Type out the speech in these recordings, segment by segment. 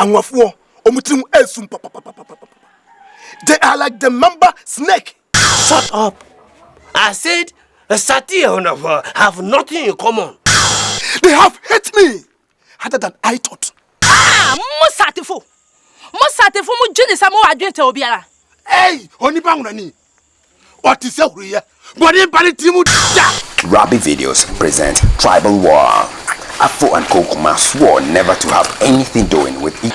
Anwafo, omutim esum papa. They are like the member snake. Shut up. I said Sati and have nothing in common. They have hate me harder than I thought. Musatifo mu jini samu adwente obiara. Hey, onipa ngani. What is your here? Body timu da. Rabbi Videos present Tribal War. Afo and Kokuma swore never to have anything doing with each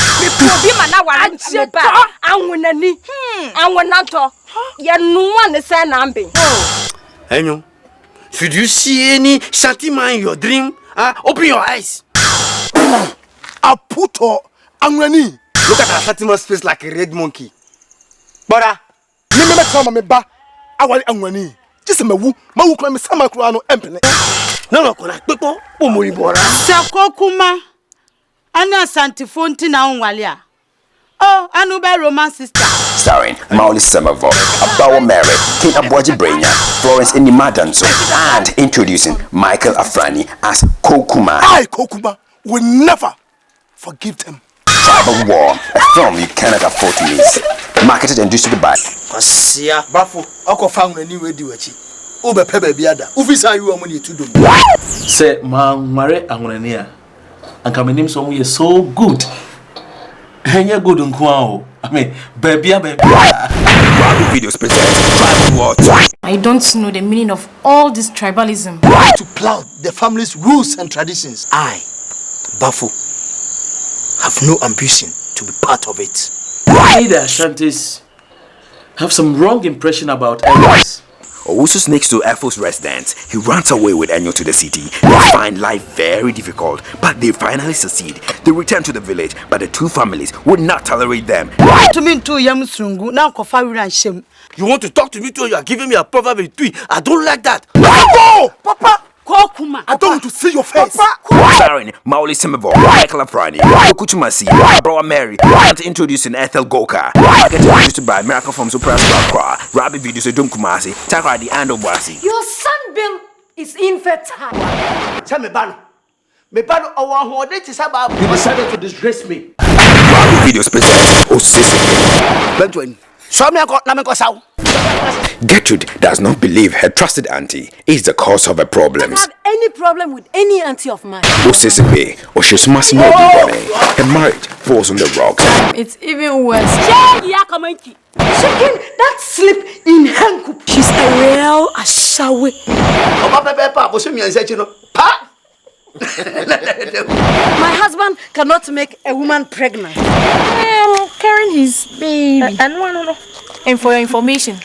Enyo, should you see any Shatima in your dream? Open your eyes. Aputo Angwani. Look at Shatima's face like a red monkey. Bora, me ba awali Angwani. Just me kwa me sama kura no empene. No, kona pepo pomori bora. Sekokuma ana santifonti na onwalia. Oh, Anuba romance sister. Starring Mauli Semavo, Abawa Mary, King Abwaji Brainer, Florence Inimadanso, and introducing Michael Afrani as Kokuma. I, Kokuma, will never forgive them. Tribal War, a film you cannot afford to miss. Marketed and distributed by Asia Bafo, Oko found a new wechi. Ube Pebe Biada, Ufisa you are money to do. Say, Mare Anguania, and come name some way so good. And you're good on Kwao. I mean, baby. Videos present Tribal War. I don't know the meaning of all this tribalism. To plow the family's rules and traditions. I, Bafo, have no ambition to be part of it. Why the Ashantis have some wrong impression about Ellis? Owusu's next to Efo's residence, he runs away with Enyo to the city. They find life very difficult, but they finally succeed. They return to the village, but the two families would not tolerate them. To me too, Yamusungu, now Kofawi and Shem. You want to talk to me too? You are giving me a proverb in three. I don't like that. Bravo! Papa! Kokuma. I don't want to see your face. Starring Mauli Semavo, Michael Afrani, Okutumasi, Abawa Mary, and introducing Ethel Goka. Marketed and distributed by Miracle from Super Squad, Rabbi Videos, Edom Kumasi, Takradi, and Obwasi. Your son Bill is infertile. Tell me, Bano. Me Bano, you decided to disgrace me. Rabbi Videos present Osisi. Benjamin, show me a got Nameko. Gertrude does not believe her trusted auntie is the cause of her problems. I don't have any problem with any auntie of mine. Osisipe, her marriage falls on the rocks. It's even worse. Chicken that sleep in Hankup. She's a real ashawe. My husband cannot make a woman pregnant. I'm carrying his baby. And for your information,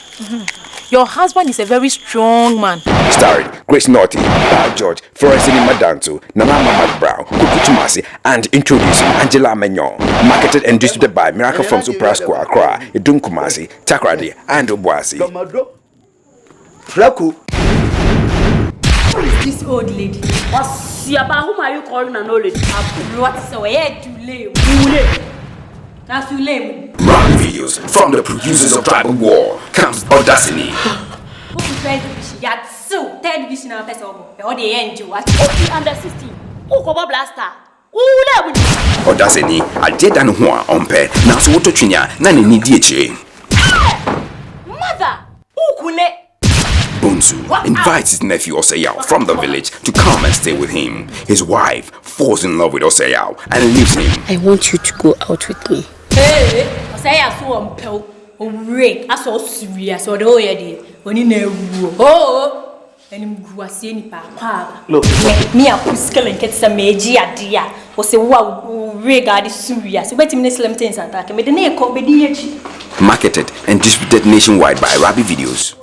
your husband is a very strong man. Starring Grace Naughty, Bar George, Florence Inimadanso, Nanama McBROWN, Kukutumasi, and introducing Angela Magnon. Marketed and distributed by Miracle from Super Squad, Accra, Edom Kumasi, Takradi, and Obwasi. This old lady. Whom are you calling an old lady? What is too late? That's too lame. Rabbi Videos from the producers of Tribal War comes Audacity. Television or the angel. Under 16. Blaster. Audacity, I did an Hua on pay. Now, so what to Chinya, Nani DH. Mother, who couldn't? Bunsu invites his nephew Oseyao from the village to come and stay with him. His wife falls in love with Oseyao and leaves him. I want you to go out with me. Hey, Oseyao so umpel. Break. I saw serious or the whole day. When you know, oh, and him grew a scene papa. Look, me a puskell and get some magia dear. Was a wow regard is serious. Wait a minute, slim things attack. Made the name called BDH. Marketed and distributed nationwide by Rabbi Videos.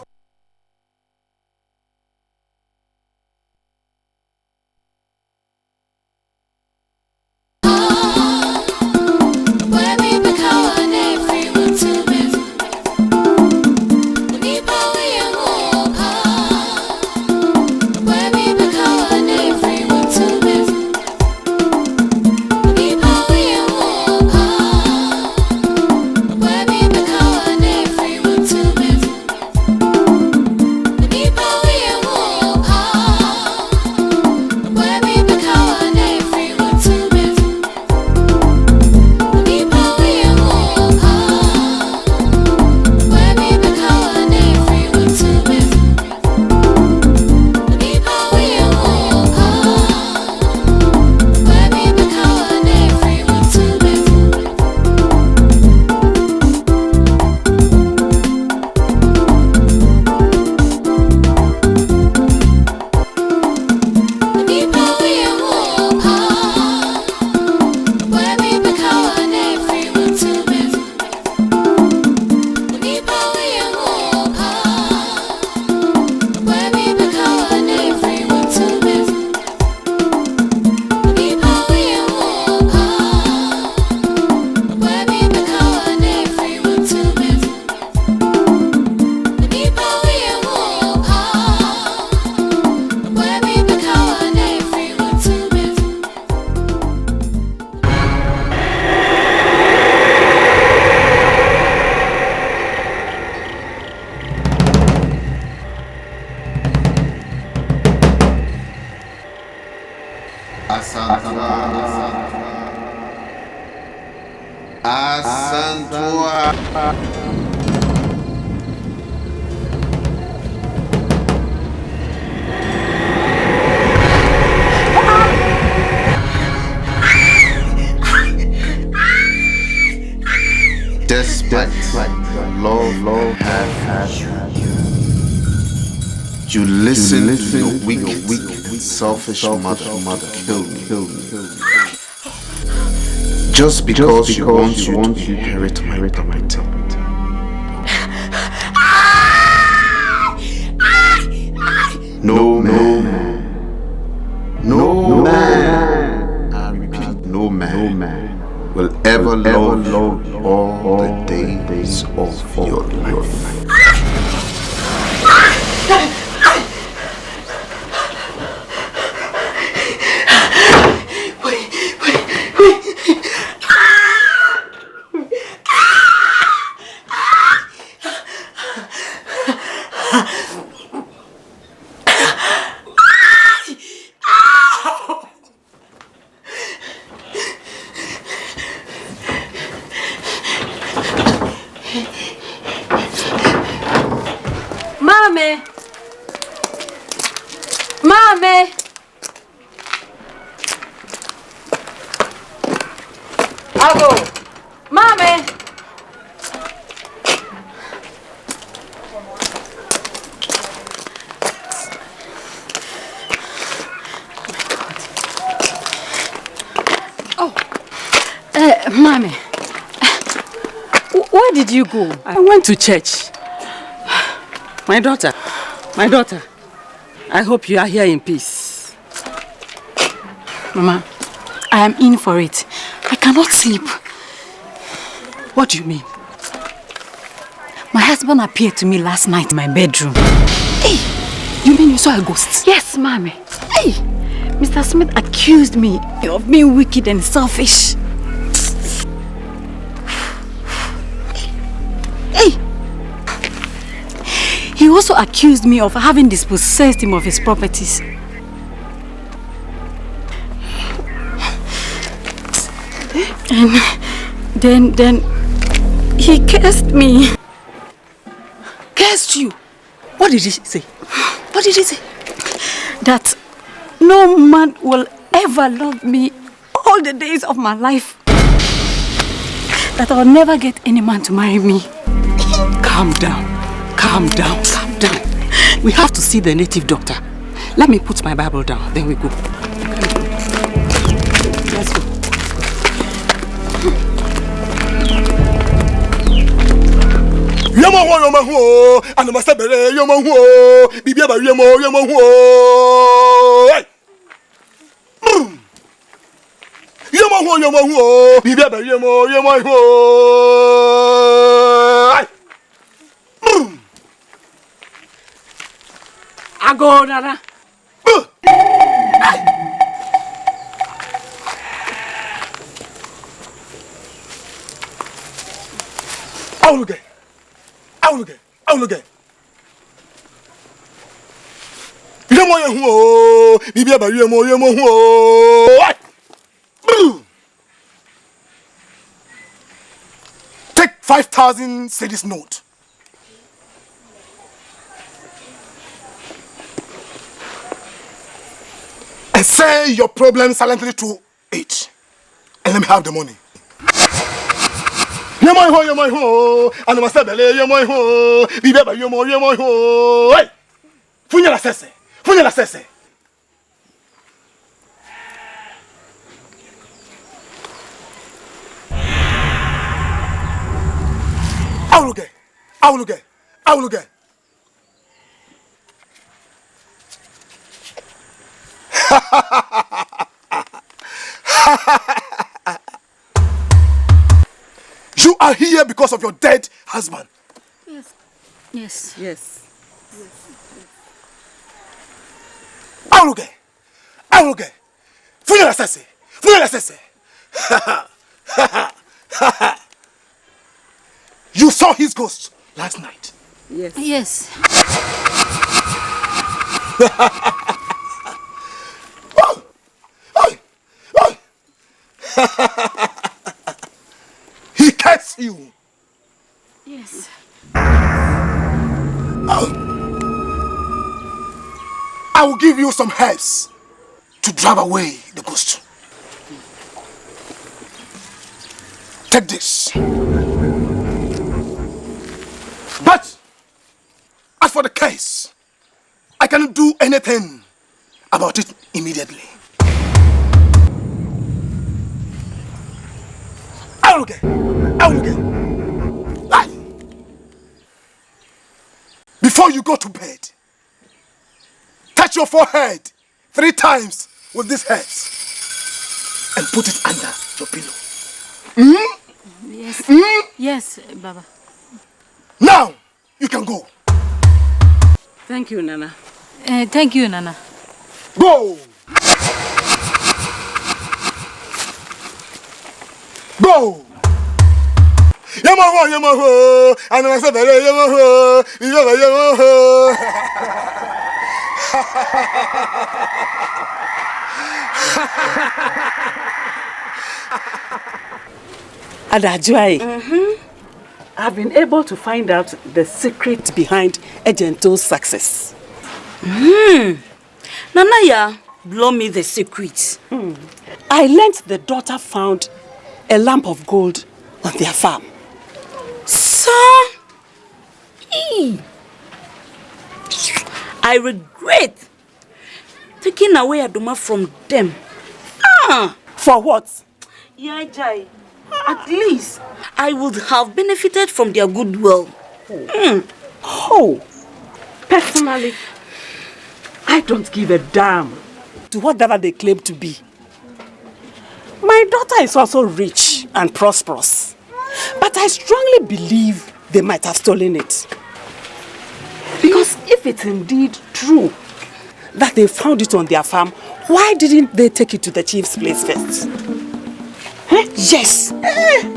Asantua. Despite love have you listen to your weak, selfish mother kill me. Just because she wants you to inherit my property. No man, I repeat, no man will ever love all the days of your life. Mommy! I'll go. Mommy! Mommy, where did you go? I went to church. My daughter, I hope you are here in peace. Mama, I am in for it. I cannot sleep. What do you mean? My husband appeared to me last night in my bedroom. Hey, you mean you saw a ghost? Yes, Mommy. Hey, Mr. Smith accused me of being wicked and selfish. hey. He also accused me of having dispossessed him of his properties. And then he cursed me. Cursed you? What did he say? What did he say? That no man will ever love me all the days of my life. That I'll never get any man to marry me. Calm down. We have to see the native doctor. Let me put my Bible down, then we go. Let's go. Yomo, and the Masabere, Yomo, Bibiaba, Yomo. Yomo, Bibiaba, Yomo. Ago, Nana. I will get. Yomo, Bibiaba, Yomo. Take 5,000 cedis note. And say your problem silently to it. And let me have the money. Yomo, and the Masabele, Yomo, Bibiaba, Yomo. Hey! Funya la sese. I will get. You are here because of your dead husband. Yes. I will get. Funya la sese. You saw his ghost last night. Yes. you? Yes. I will give you some herbs to drive away the ghost. Take this. But as for the case, I cannot do anything about it immediately. I will get. Right. Before you go to bed, touch your forehead 3 times with this herbs and put it under your pillow. Yes. Yes, Baba. Now you can go. Thank you, Nana. Thank you, Nana. Go. Go. Yamaho. And I said, Yamaho. AGYA. I've been able to find out the secret behind Ntoo's success. Nanaya, blow me the secret. I learned the daughter found a lump of gold on their farm. So, I regret taking away Adoma from them. For what? Yeah, Jai. At least I would have benefited from their goodwill. Personally, I don't give a damn to whatever they claim to be. My daughter is also rich and prosperous, but I strongly believe they might have stolen it. Because if it's indeed true that they found it on their farm, why didn't they take it to the chief's place first? Yes,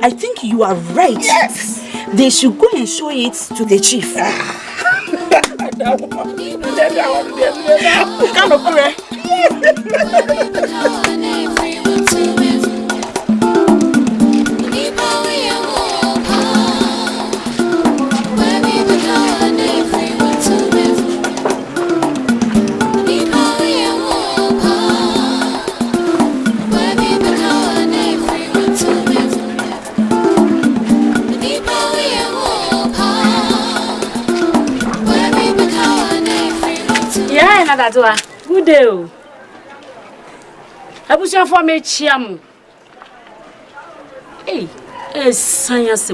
I think you are right. Yes. They should go and show it to the chief. Good day. I push for me chiam. Hey, science.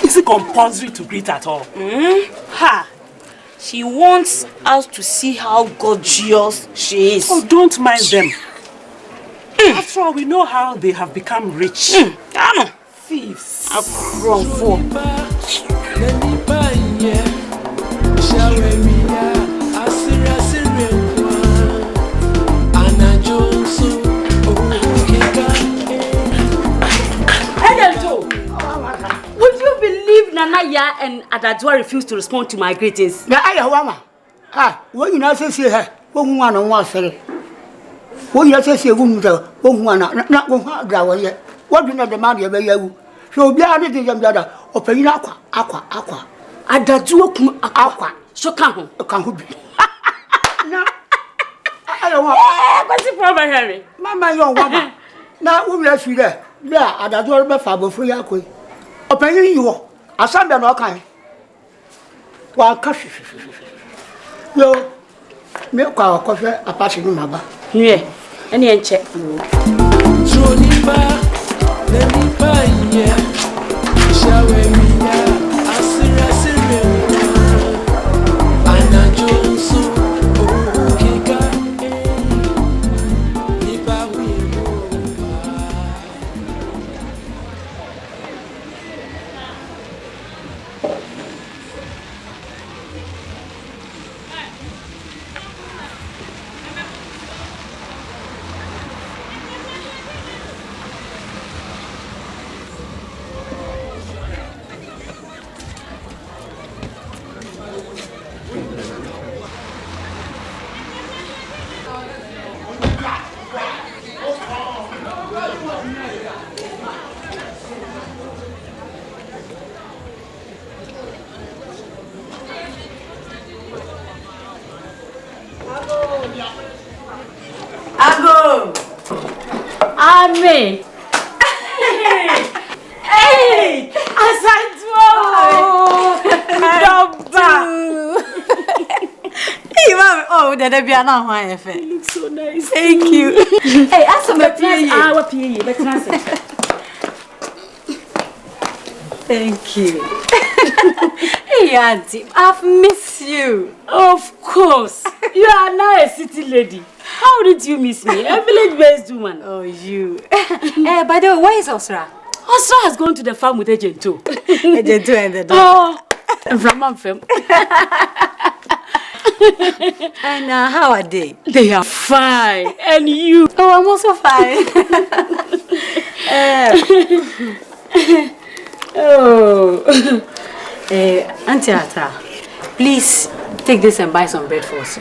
Is it compulsory to greet at all? Ha! She wants us to see how gorgeous she is. Oh, don't mind them. After all, we know how they have become rich. I know. Thieves. Would you believe Nanaya and Adadwa refused to respond to my greetings? What you not say her? One was said. What you say, one not one yet. What do you know the man you? So be added to them other, or pay aqua. Adadwa aqua. So come be. No, I don't want. What's the problem, Harry? Mamma, your woman. Now, we will see there. There, Adadwa Fabo for Yakui. Or pay you. A son, they're not kind. While cash. Yo, milk our coffee, a passing number. Yeah, any check. Ago! Ame! Hey! Asantua! Hey, Mom. Oh, the Debbie now, my affair. You look so nice. Thank you. Hey, ask some Our PA. Thank you. Hey, Auntie, I've missed you. Of course. You are now a city lady. How did you miss me? A village-based woman. Oh, you. By the way, where is Osra? Osra has gone to the farm with Agent 2. Agent 2 and the dog. Oh, and from Mamfem. And how are they? They are fine. And you? Oh, I'm also fine. Auntie Ata, please take this and buy some bread for us.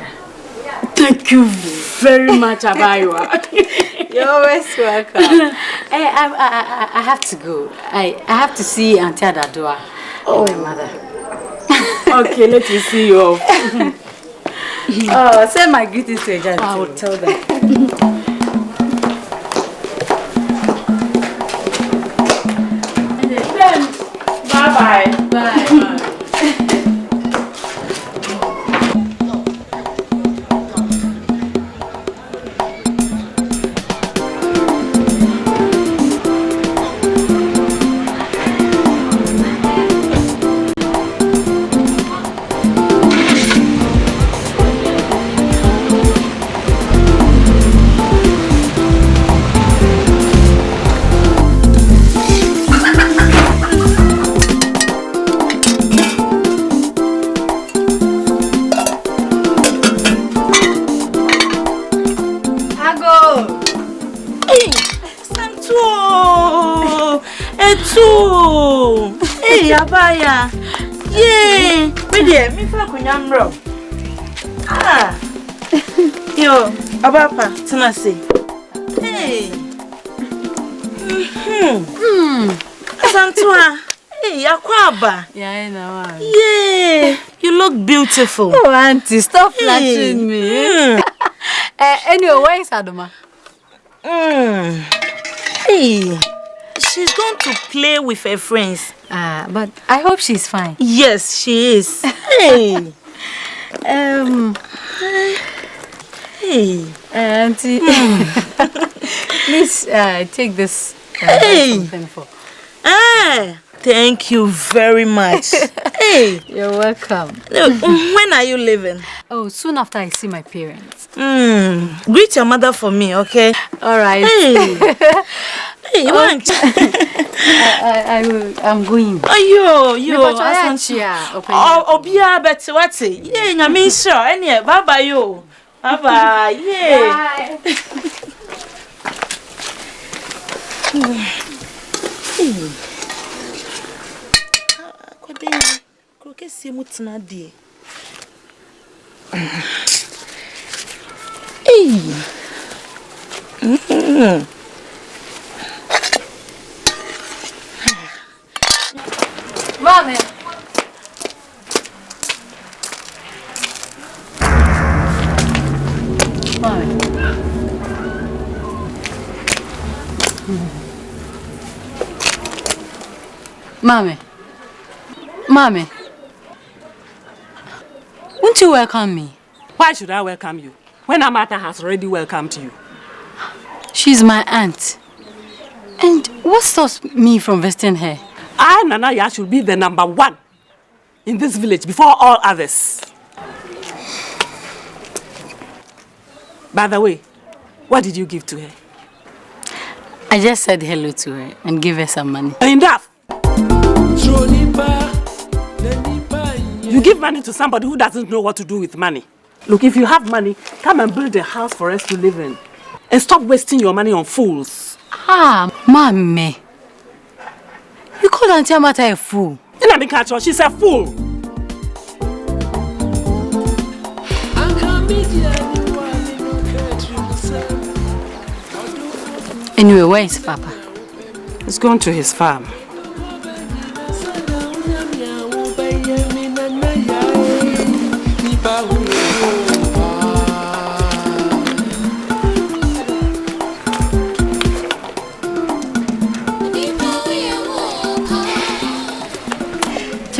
Thank you very much, Abaywa. You're always welcome. I have to go. I have to see Auntie Adadua, my mother. Okay, let me see you off. Oh, send my greetings to Agent. I will tell them. Bye-bye. Bye. Hey, Abaya. Yeah. Me fa kunyamro. Ah. Yo, Abapa, Tanasi. Hey. Santua. Hey, Akwaba. Yeah, I know. Yeah. You look beautiful. Oh, Auntie, stop flattering me. Anyway, where is Adoma? Hey. She's going to play with her friends. But I hope she's fine. Yes, she is. Hey. Hey. Auntie. Please take this. Hey. Thank you very much. Hey. You're welcome. When are you leaving? Oh, soon after I see my parents. Greet your mother for me, okay? All right. Hey. Hey, you want? I'm going. Oh, you. Obia, but what's it? Yeah, I mean, sure. Anyway, bye-bye, you. Bye-bye. Yeah. Mommy. Mommy. Won't you welcome me? Why should I welcome you when Amata has already welcomed you? She's my aunt. And what stops me from visiting her? I, Nanaya, should be the #1 in this village before all others. By the way, what did you give to her? I just said hello to her and gave her some money. Enough! You give money to somebody who doesn't know what to do with money. Look, if you have money, come and build a house for us to live in. And stop wasting your money on fools. Mommy. You called Auntie Amata a fool. She's a fool. Anyway, where is Papa? He's gone to his farm.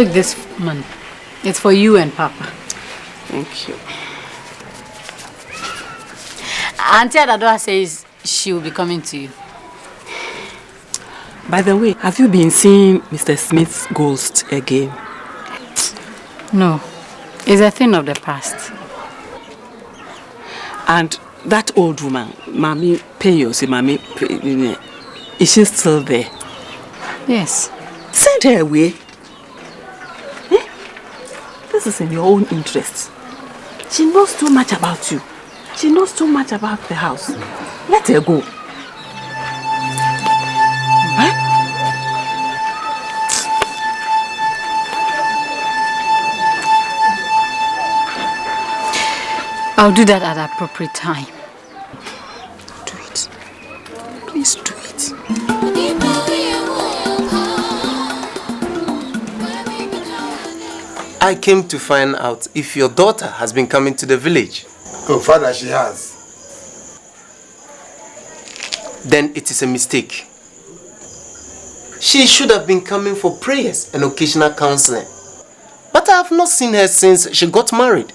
Take this money. It's for you and Papa. Thank you. Auntie Adadoa says she will be coming to you. By the way, have you been seeing Mr. Smith's ghost again? No. It's a thing of the past. And that old woman, Mami Payos, Mami, is she still there? Yes. Send her away. This is in your own interest. She knows too much about you. She knows too much about the house. Let her go. I'll do that at the appropriate time. Do it. Please do it. I came to find out if your daughter has been coming to the village. Oh, Father, she has. Then it is a mistake. She should have been coming for prayers and occasional counseling. But I have not seen her since she got married.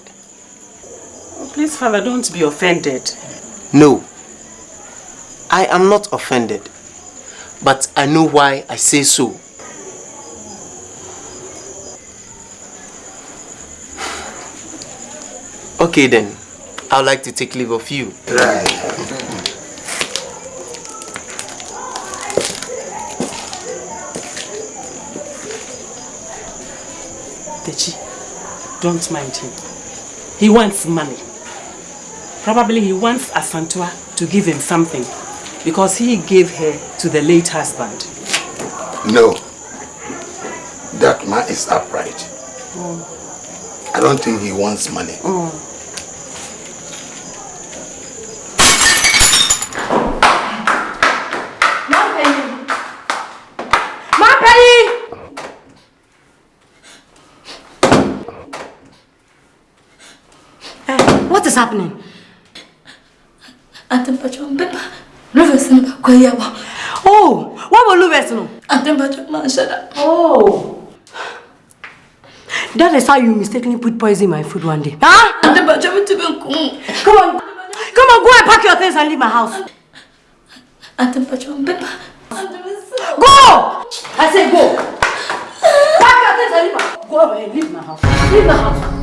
Please, Father, don't be offended. No, I am not offended. But I know why I say so. Okay then, I would like to take leave of you. Right. Techi, don't mind him. He wants money. Probably he wants Asantua to give him something because he gave her to the late husband. No. That man is upright. I don't think he wants money. What is happening? Oh, what will you do? Oh. That is how you mistakenly put poison in my food one day. Huh? Come on. Come on, go and pack your things and leave my house. Go! I said go. Pack your things and leave my house. Go and leave my house. Leave my house.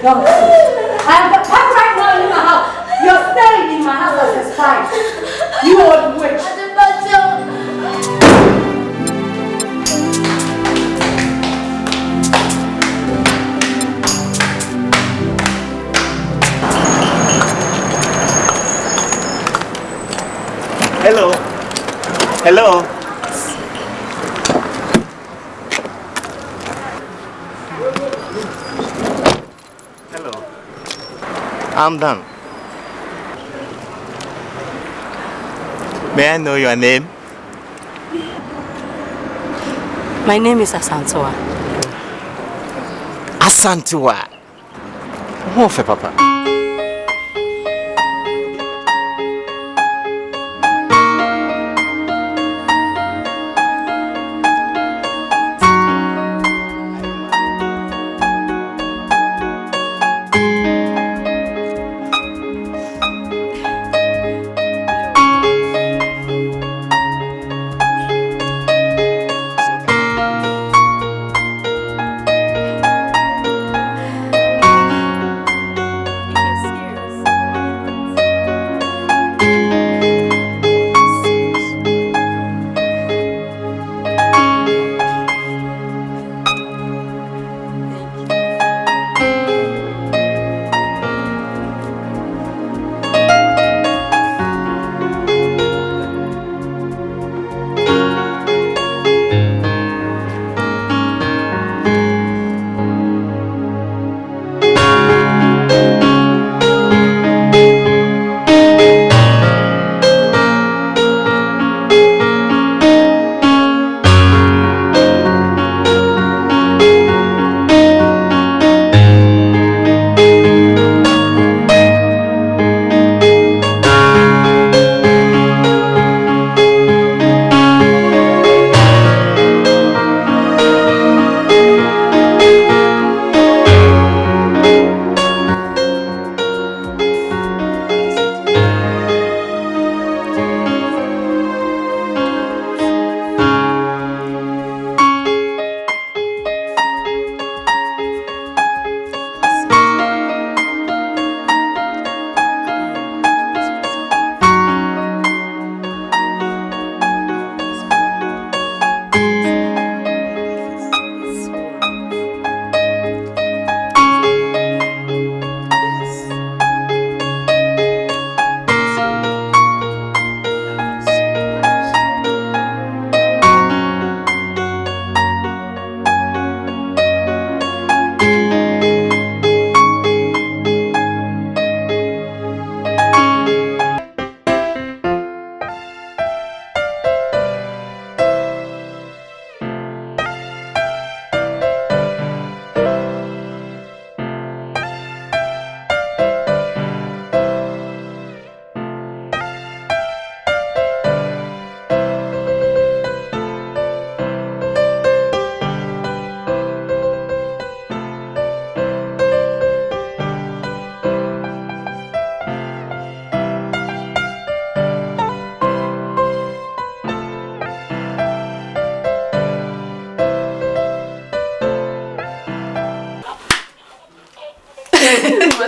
I am the pack right now in my house. You're staying in my house as a spy. You old witch. Hello. Hello. Hello. I'm done. May I know your name? My name is Asantua. Asantua. What for, Papa?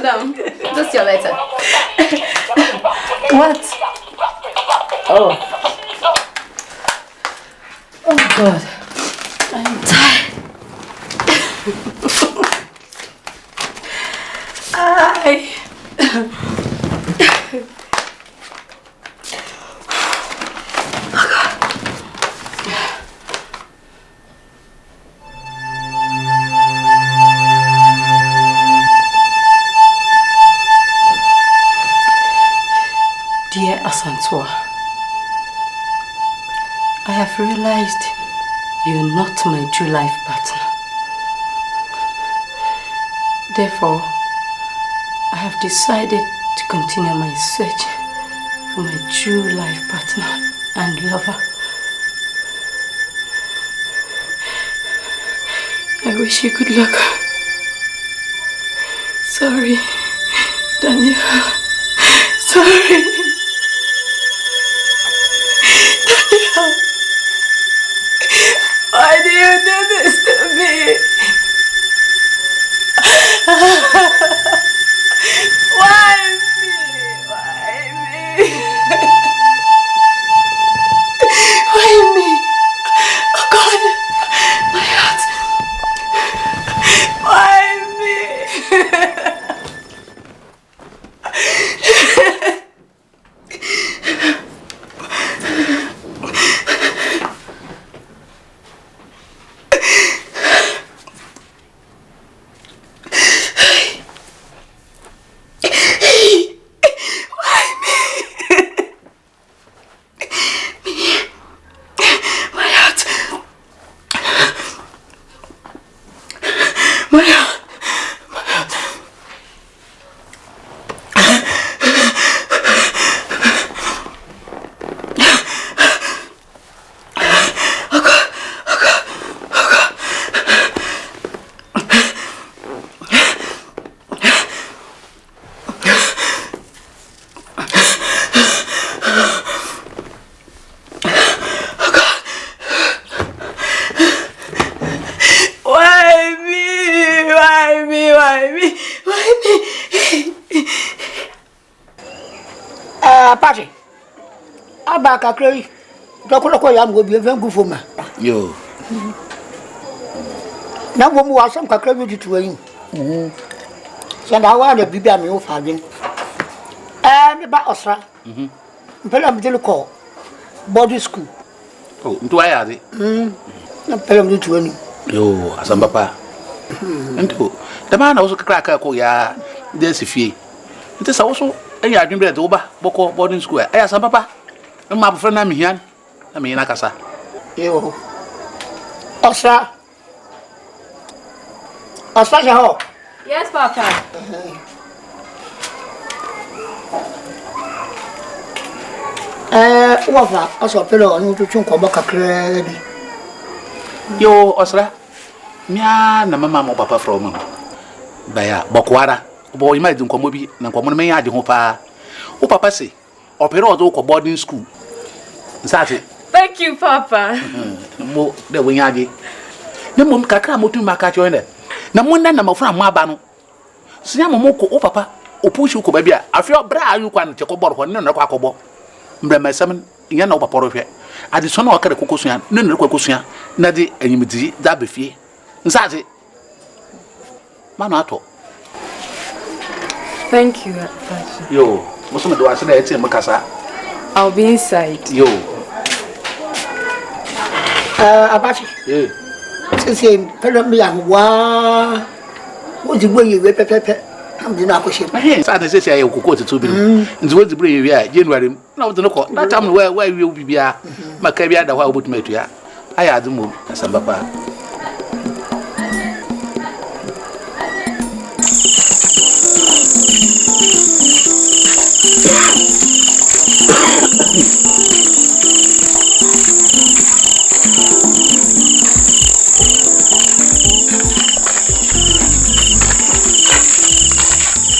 Madam, this is your letter. What? Oh. Oh God. I'm tired. Dear Asantua, I have realized you're not my true life partner. Therefore, I have decided to continue my search for my true life partner and lover. I wish you good luck. Sorry, Daniel. Sorry. Daniel. Why do you do this to me? Why me? Why me? Why me? Oh God, my heart. Why me? Party. Abaka Cray. Doctor Yam will be a very good woman. Yo. Now, one more some cacravity to him. Send our baby and your father. And about Osra. Pelham didn't call. Body school. Oh, do I add it? Pelham to him. Yo, as a papa. And the man also crack a coya. There's a fee. It is also a yard in bed over Boko boarding school. I ask papa. And my friend, I'm here. I mean, Nakasa. Yo. Osra. Osra, yes, Papa. What I saw Pello and to chunk of Baka Credit. Yo, Osra. Mia, na mama papa from Baya, Bokwara. Boy, my don't come with me, and come me at the hopa. O papa say, Opera do boarding school. That's Thank you, Papa. Mo the wingagi. No mum kakra motu makacho ende. Na monda na mafra mabano. Sinya momoko o papa, o pushu ko babia. Afio bra ayu kwan te ko bor ho ne no kwa kobo. Mbra masam nya na o papa ro hwe. Ade so na o kare kokosua, ne no kwa kokosua. Na de anyimdi da befie. Nsaje. Mano ato. Thank you, Papa. Yo, musume do ase na eti makasa. I'll be inside. Yo. Abachi. Yeah. Since Pelham me and wa. What's the way you pepe? I'm the Nakoshi. Hey, Saturday says I will go to 2 billion. And what's the bring we are January. Now the local. That time where we will be Macabia the wild would make you. I had the move as a papa.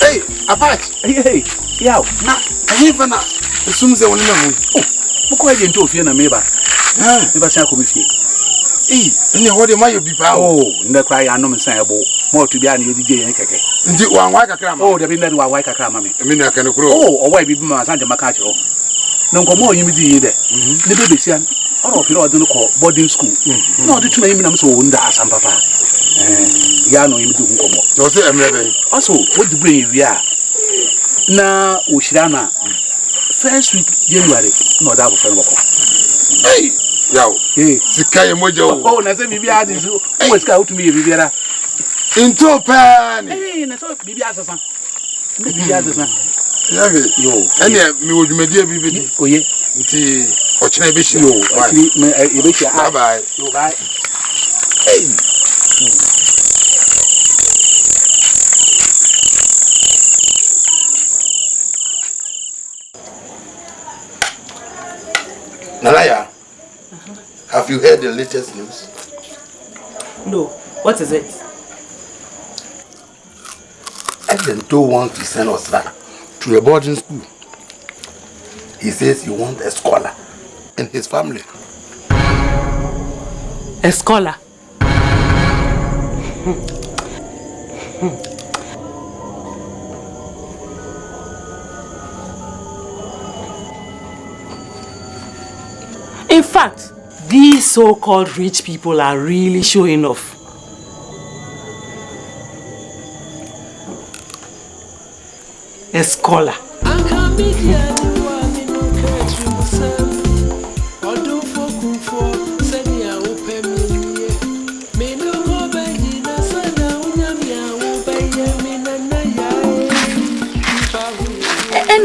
Hey, Apache. Hey, yeah. Na, I have na. Assume they want to know. Oh, Moko agent to fear na meba. Never say I come here. Hey, and what am I be power? Oh, in the cry, I know me say about. More to be an DJ and Keke. Indeed, one white cram. Oh, the Binda, white crammy. I mean, I can grow. Oh, or why be my Santa Macacho? No more you either. The baby sian, or if you don't call boarding school. No, the two name I'm so under some papa. Yano, you do come up. Also, what the brain we are now, Ushirana. First week, January, no doubt for hey, yo, Sikai Mojo. Oh, Nasa Bibia is always go to me, Riviera. Into pan. Hey, Nasa Bibia, yo, and yet, me would make dear Bibi. Oh, yeah, it's or Chinese. Bye bye. Bye. Hey. Nalaya, have you heard the latest news? No. What is it? Ntoo wants to send us back to a boarding school. He says he wants a scholar in his family. A scholar? In fact, these so-called rich people are really showing off. A scholar.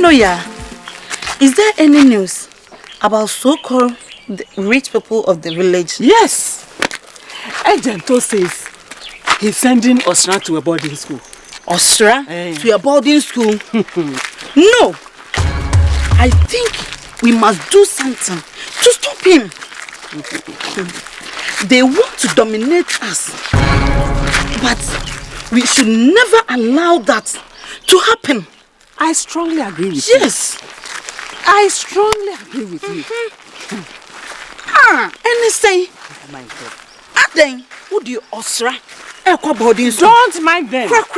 Noya, is there any news about so-called rich people of the village? Yes. Ntoo says he's sending Osra to a boarding school. Osra? To a boarding school? No. I think we must do something to stop him. They want to dominate us. But we should never allow that to happen. I strongly agree with you. Yes. I strongly agree with you. And say, oh my God. Then, who do you Osra? Boarding school. Don't mind them. Crack.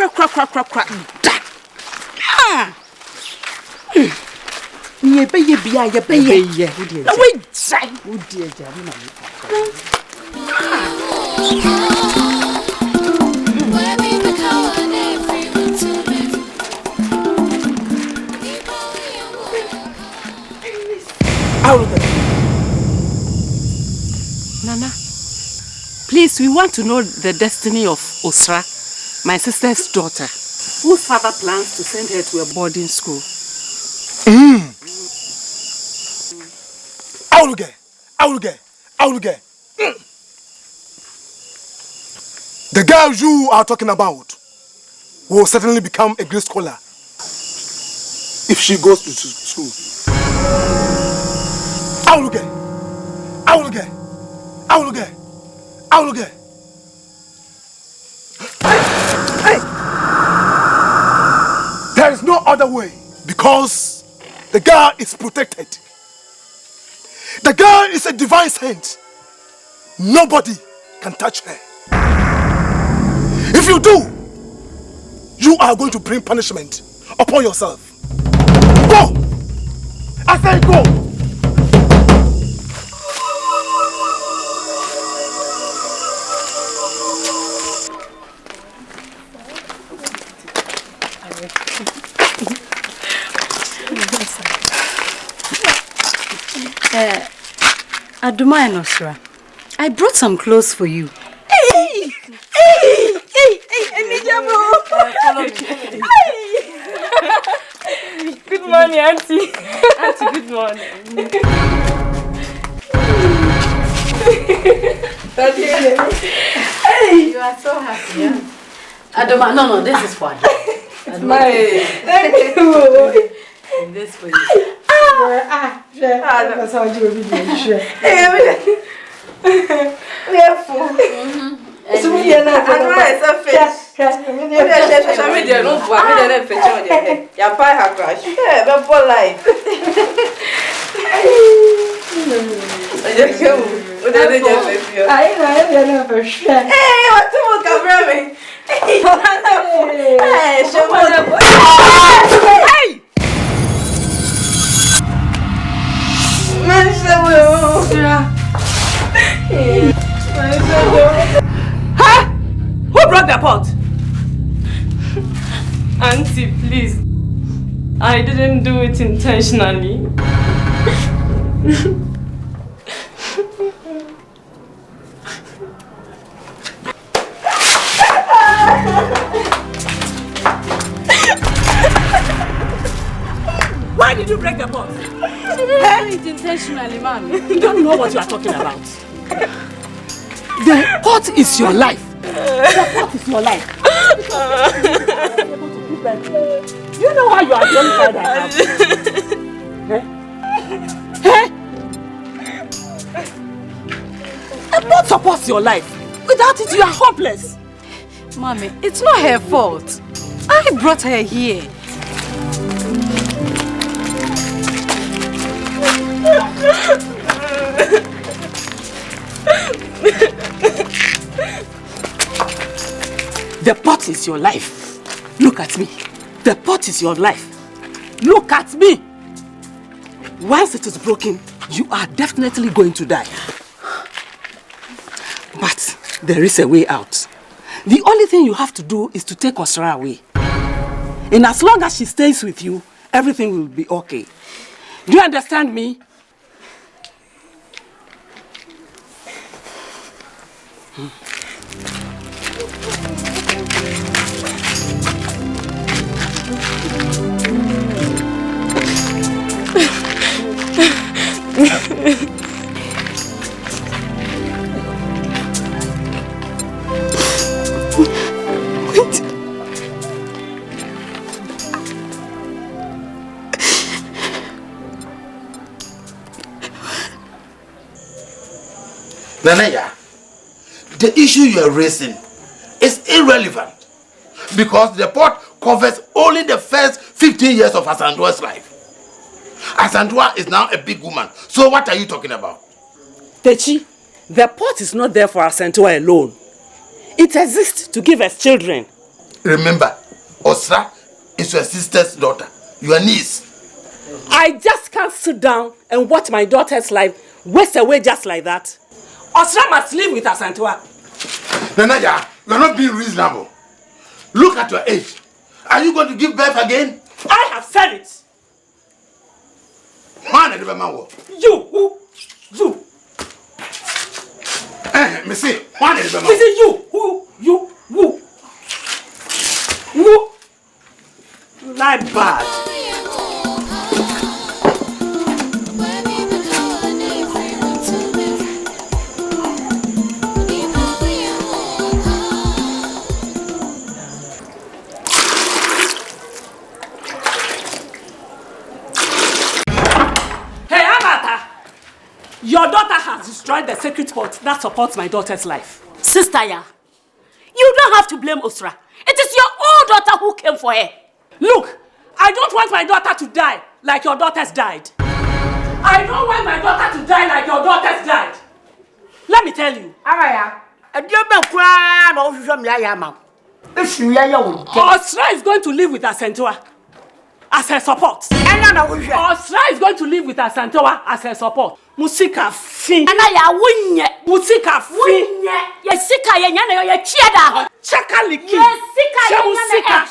Nana, please, we want to know the destiny of Osra, my sister's daughter, whose father plans to send her to a boarding school. I will get. The girl you are talking about will certainly become a great scholar if she goes to school. I will get. There is no other way because the girl is protected. The girl is a divine saint. Nobody can touch her. If you do, you are going to bring punishment upon yourself. Go! I say go! Adoma and Osra, I brought some clothes for you. Hey, good morning, Auntie. Auntie, good morning. Hey, you are so happy, yeah? Adoma, no, this is for you. It's mine. Thank you. And this for you. That's how you will be doing. So we are not advice of fish. Hey! Huh? Who broke the pot? Auntie, please. I didn't do it intentionally. Why did you break the pot? I didn't do it intentionally, Mommy. You don't know what you are talking about. The pot is your life. The pot is your life. You know how you are the only child I have. The pot supports your life. Without it, you are hopeless. Mommy, it's not her fault. I brought her here. The pot is your life. Look at me. The pot is your life. Look at me. Once it is broken, you are definitely going to die. But there is a way out. The only thing you have to do is to take Osra away. And as long as she stays with you, everything will be okay. Do you understand me? Nanaya, the issue you are raising is irrelevant because the pot covers only the first 15 years of Asandua's life. Asandua is now a big woman, so what are you talking about? Techi, the pot is not there for Asandua alone. It exists to give us children. Remember, Osra is your sister's daughter, your niece. I just can't sit down and watch my daughter's life waste away just like that. Osra must live with Asandua. Nanaya, you are not being reasonable. Look at your age. Are you going to give birth again? I have said it. You. Me say, one is you. Like bad. Your daughter has destroyed the sacred pot that supports my daughter's life. Sister Ya, you don't have to blame Osra. It is your own daughter who came for her. Look, I don't want my daughter to die like your daughter's died. I don't want my daughter to die like your daughter's died. Let me tell you. Osra is going to live with Asantua as her support. Osra is going to live with Asantua as her support. Musika fin. Anaya wunye. Musika fin. Yesika yenyana ye chieda. Chakaliki. Yesika yenyana.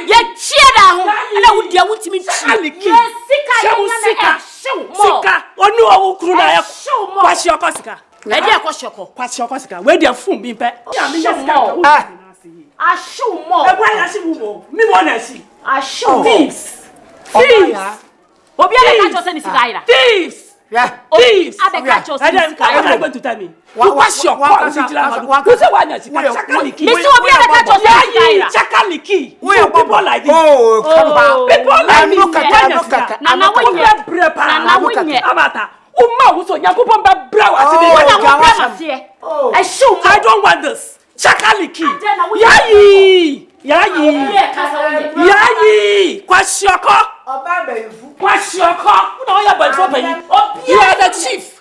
Ye chieda. Ana wudia wutimi. Chakaliki. Yesika yenyana. Sika. Onu owu kru na ya. Kwashi okosika. Edi akoshoko. Kwashi okosika. We dia fun bi pe. Ya mi sika. Ashumo. Egwa ya si wumo. Mi mo na si. Ashumo. Thieves. Thieves. Obi ala ka chose ni sika ira. Thieves. Yeah. Thieves. Abeka chose ni sika ira. What are you going to tell me? What's your call? Who say why na sika? Chakaliki. This obi ala ka chose ni sika ira. Chakaliki. People like this. People like this. Nana wenye. Nana wenye. Amata. Uma uso yakupon ba braw ati. I don't want this. Chakaliki. Yayi. Kwashioko. You are the chief.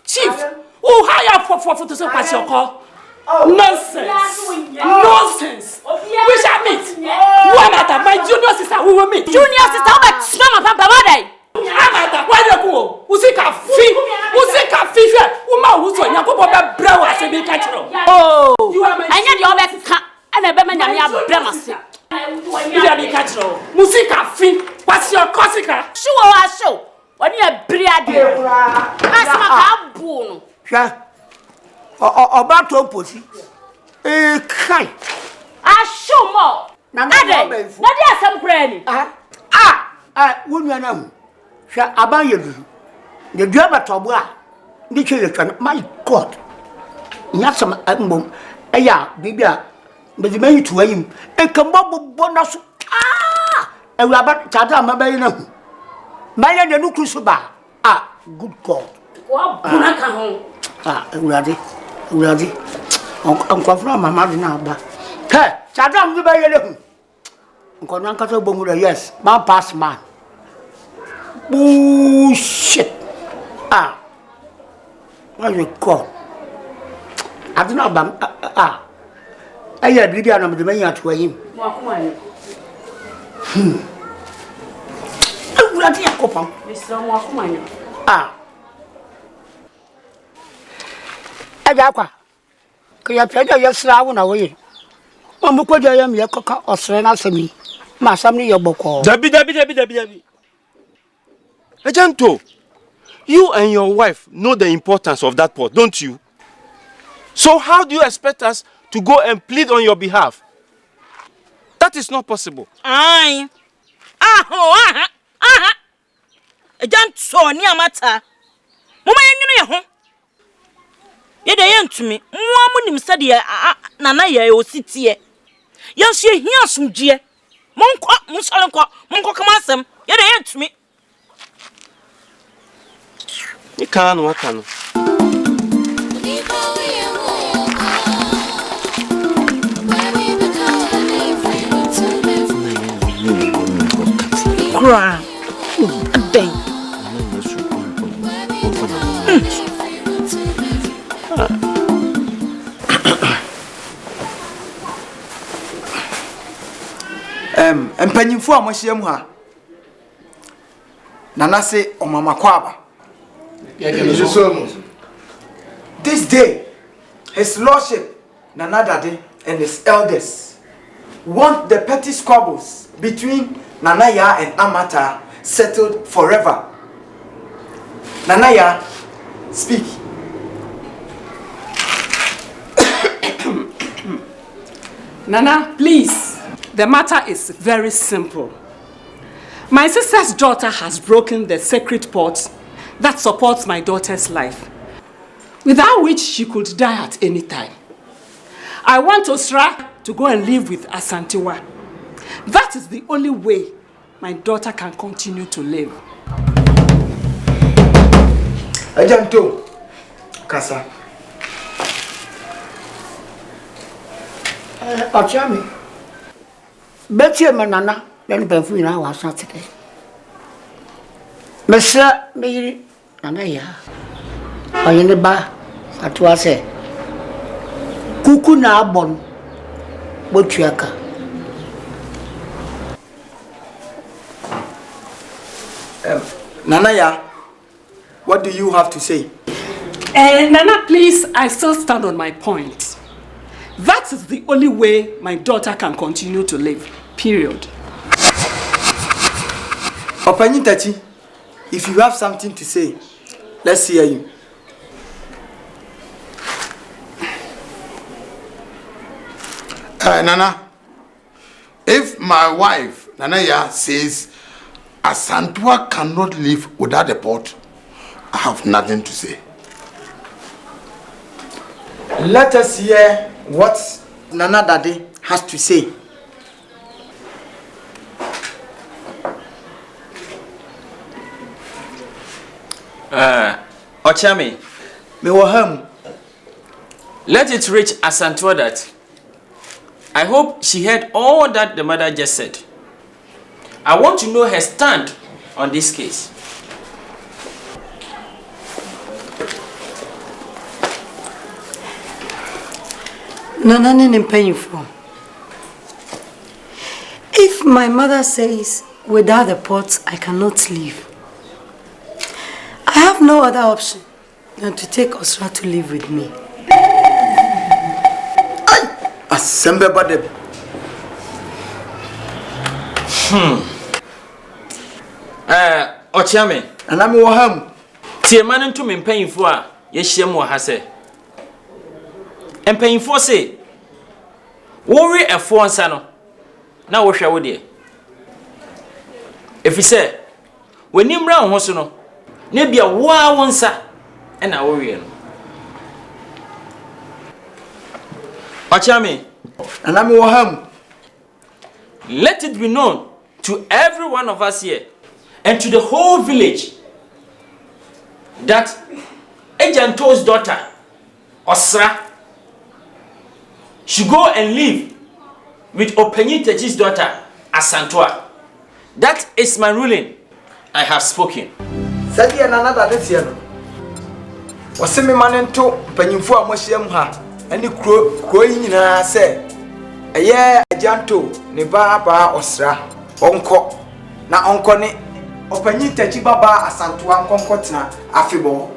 Who hire for to say Kwashioko? Nonsense! Nonsense! We shall meet! One at my junior sister, we will meet! Junior sister, but smell my papa, Amata, why do you go? Usika fish, Uma Uso, Yakobo Brow as a big catcher. Oh, you are my and a beman, I have Bremas. You are the catcher. Musica fin, what's your Corsica? Sure, I show. When you are bread, that's my bone. About to pussy. Kai. I show more. Now, there's some granny. Wouldn't you know? Abayu. The driver Tobua. My God. Not some album. Aya, Bibia. But the man to him. And come up with bonus. And Rabat Tata, my baby. My new crucible. Good God. Ready. Uncle from my mother now. Hey, Tata, you buy a Uncle Uncle Bonga, yes, my past man. Bullshit. What you call? I don't know about I had video on the main to him. Agakwa. Kaya peda yesra wo na wo ye. Omukwaja yam ye koka osre na sami. Ma samni ye boko. Dabi. Ejento, you and your wife know the importance of that pot, don't you? So how do you expect us to go and plead on your behalf? That is not possible. Ejento ni amata. Mama yenyu ye ho. Ye de yentumi. Mwa munim sade nana ye ositie. Yenso ye hia asumdie. Monko musolenko, monko kamasem. Ye de yentumi. You can't what can. Cry. Bang. Mpanyimfo a mohyiam ha. Nana se omama kwaba. This day, His Lordship, Nana Dade, and his elders want the petty squabbles between Nanaya and Amata settled forever. Nanaya, speak. Nana, please. The matter is very simple. My sister's daughter has broken the sacred pot that supports my daughter's life, without which she could die at any time. I want Osra to go and live with Asantewa. That is the only way my daughter can continue to live. Ajanto, Kasa. Ochami. Betty Manana, then Benfina was Saturday. Messa, me, Nanaya. Or in the bar, at was a cuckoo na bon, Botriaka. Nanaya, what do you have to say? Nana, please, I still stand on my point. That is the only way my daughter can continue to live. Period. Opani Tachi, if you have something to say, let's hear you. Nana, if my wife, Nanaya, says Asantewa cannot live without a pot, I have nothing to say. Let us hear what Nana Dade has to say. Ochami, me waham. Let it reach Asantewa that I hope she heard all that the mother just said. I want to know her stand on this case. No, nothing in painful. If my mother says without the pot I cannot leave, I have no other option than to take Osra to live with me. Assemble body. Ochiame. And I'm home. Tie man to me painful a ye hyem wo ha se. Painful say worry efo nsa no na wo hwe wo de. If you say when nimra ho so no na bia wo a wo nsa e na wo wie no. Ochiame. And I'm home. Let it be known to every one of us here and to the whole village that Ejanto's daughter, Osra, should go and live with Openyi Techi's daughter, Asantua. That is my ruling. I have spoken. Sadi another this year. Was me man to Penyinfo Amoshiam ha, and the crow in say. Aye, Ejanto, ne ba Osra, onko, na onko ne Openyi Techi baba Asantua nkonko tena afibo.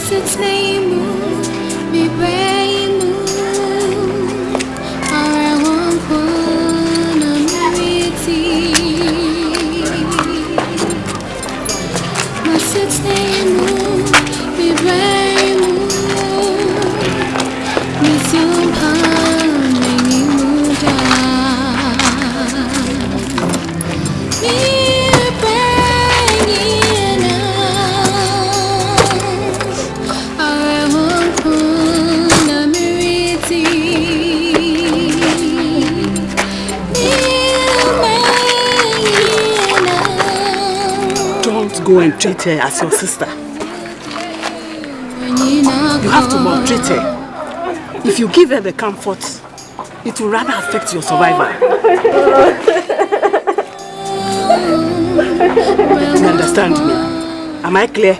What's name? Be brave. I won't put a merity. What's name? Be brave. Miss you, honey, muda. Go and treat her as your sister. You have to maltreat her. If you give her the comfort, it will rather affect your survival. You understand me? Am I clear?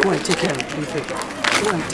Go and take care of her. Go and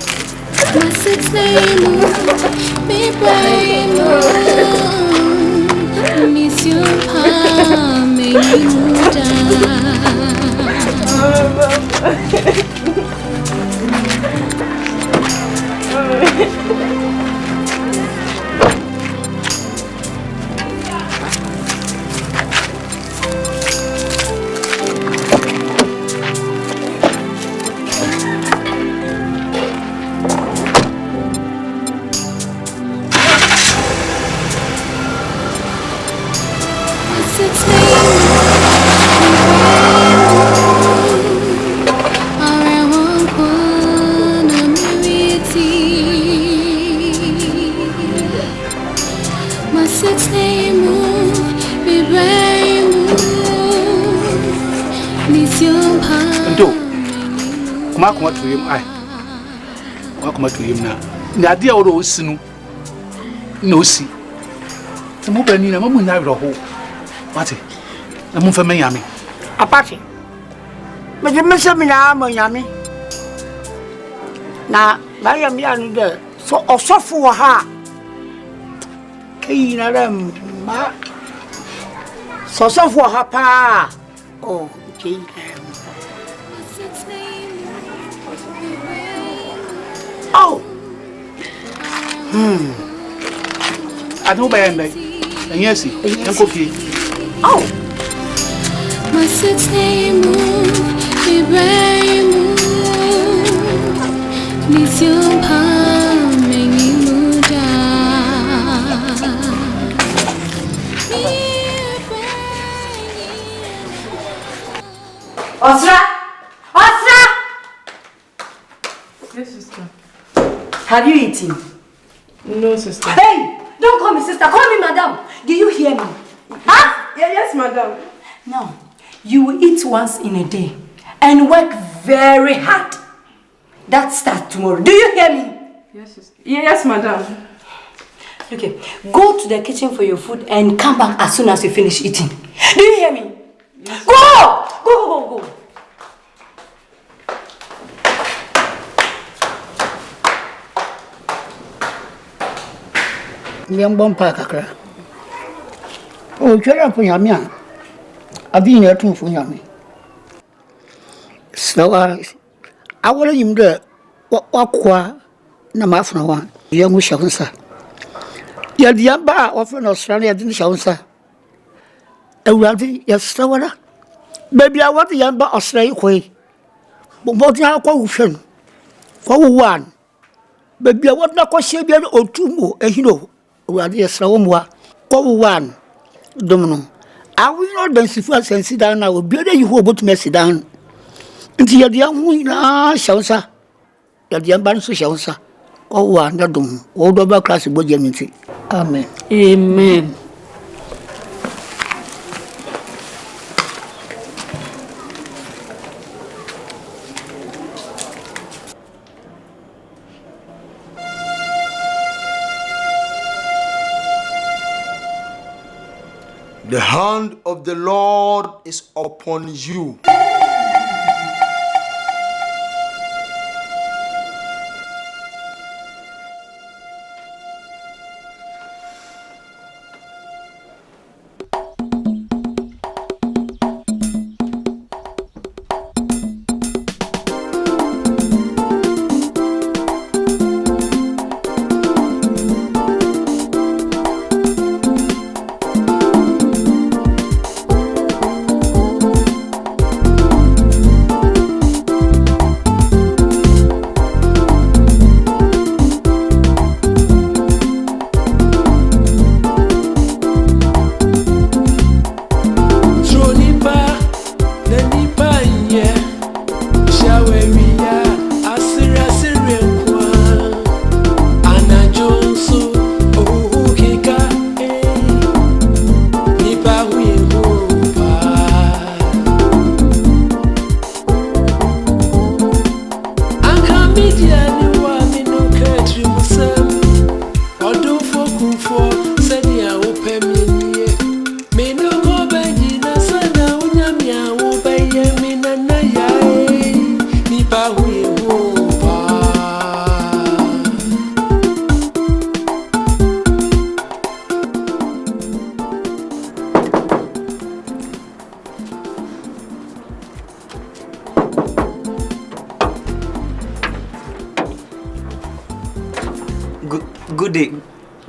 Come to him, welcome to him now. The idea of those no see. The mobile Nina, Mamma, never a hole. What? The move for Miami. Apache. But you miss me now, Miami. Now, Miami, I'm there. So, also for her. Kina them, ma. So for her, pa. Oh, gee. Oh. I don't buy any. And yes, and cookie. Oh. My six name, be brave. Miss you, Osra! Osra! Yes, sister. Have you eaten? No, sister. Hey! Don't call me sister, call me madam. Do you hear me? Huh? Yes, madam. No. You will eat once in a day and work very hard. That starts tomorrow. Do you hear me? Yes, sister. Yes, madam. Okay. Go to the kitchen for your food and come back as soon as you finish eating. Do you hear me? Go! Go! Young Bompa Kakra. Oh, Chera Punyamia. I've been here too for Yami. So I will him there. What qua Namafna one, young Wishansa. Yet the Yamba often Australia didn't show. Awurade yɛsrɛwara baby a wɔde yɛn ba Australia kɔi bɔbɔde akɔ wuhwɛn kɔ wuwan baby a wɔde akɔhyɛ bia no otumo ehino awurade yɛsrɛwo mwa kɔ wuwan domno awi no dansifu asensi dan na obi de yihu obotuma sidan nti yɛde ahu na hyɛwsa yɛde yɛn ba no so hyɛwsa kɔ wuwan da dom wo do ba class bɔgye nti amen. Amen. The hand of the Lord is upon you.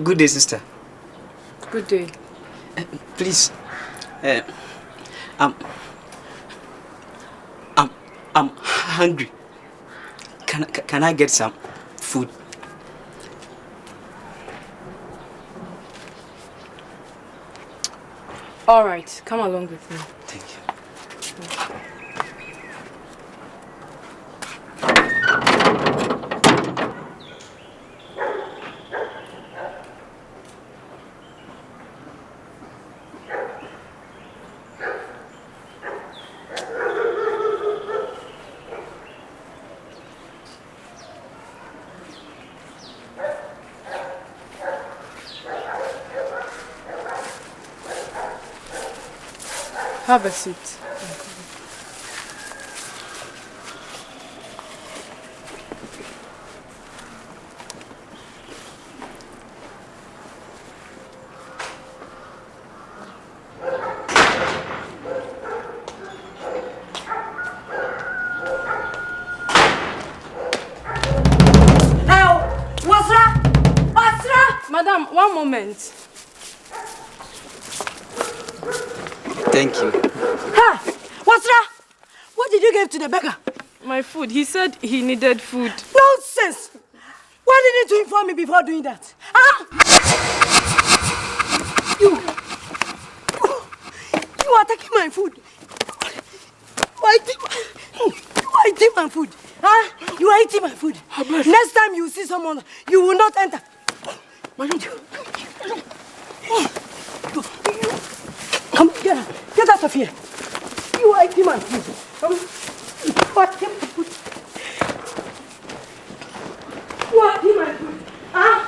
Good day, sister. Good day. Please, I'm hungry. Can I get some food? All right, come along with me. Thank you. Have a seat. Madam, one moment. Thank you. Ha! What's wrong? What did you give to the beggar? My food. He said he needed food. Nonsense! Why didn't you inform me before doing that? Ah! You are taking my food. You are eating my food. Huh? You are eating my food. Next time you see someone, you will not enter. Come, get out of here. You are eating my food. You are eating my food. You are eating my food. Huh?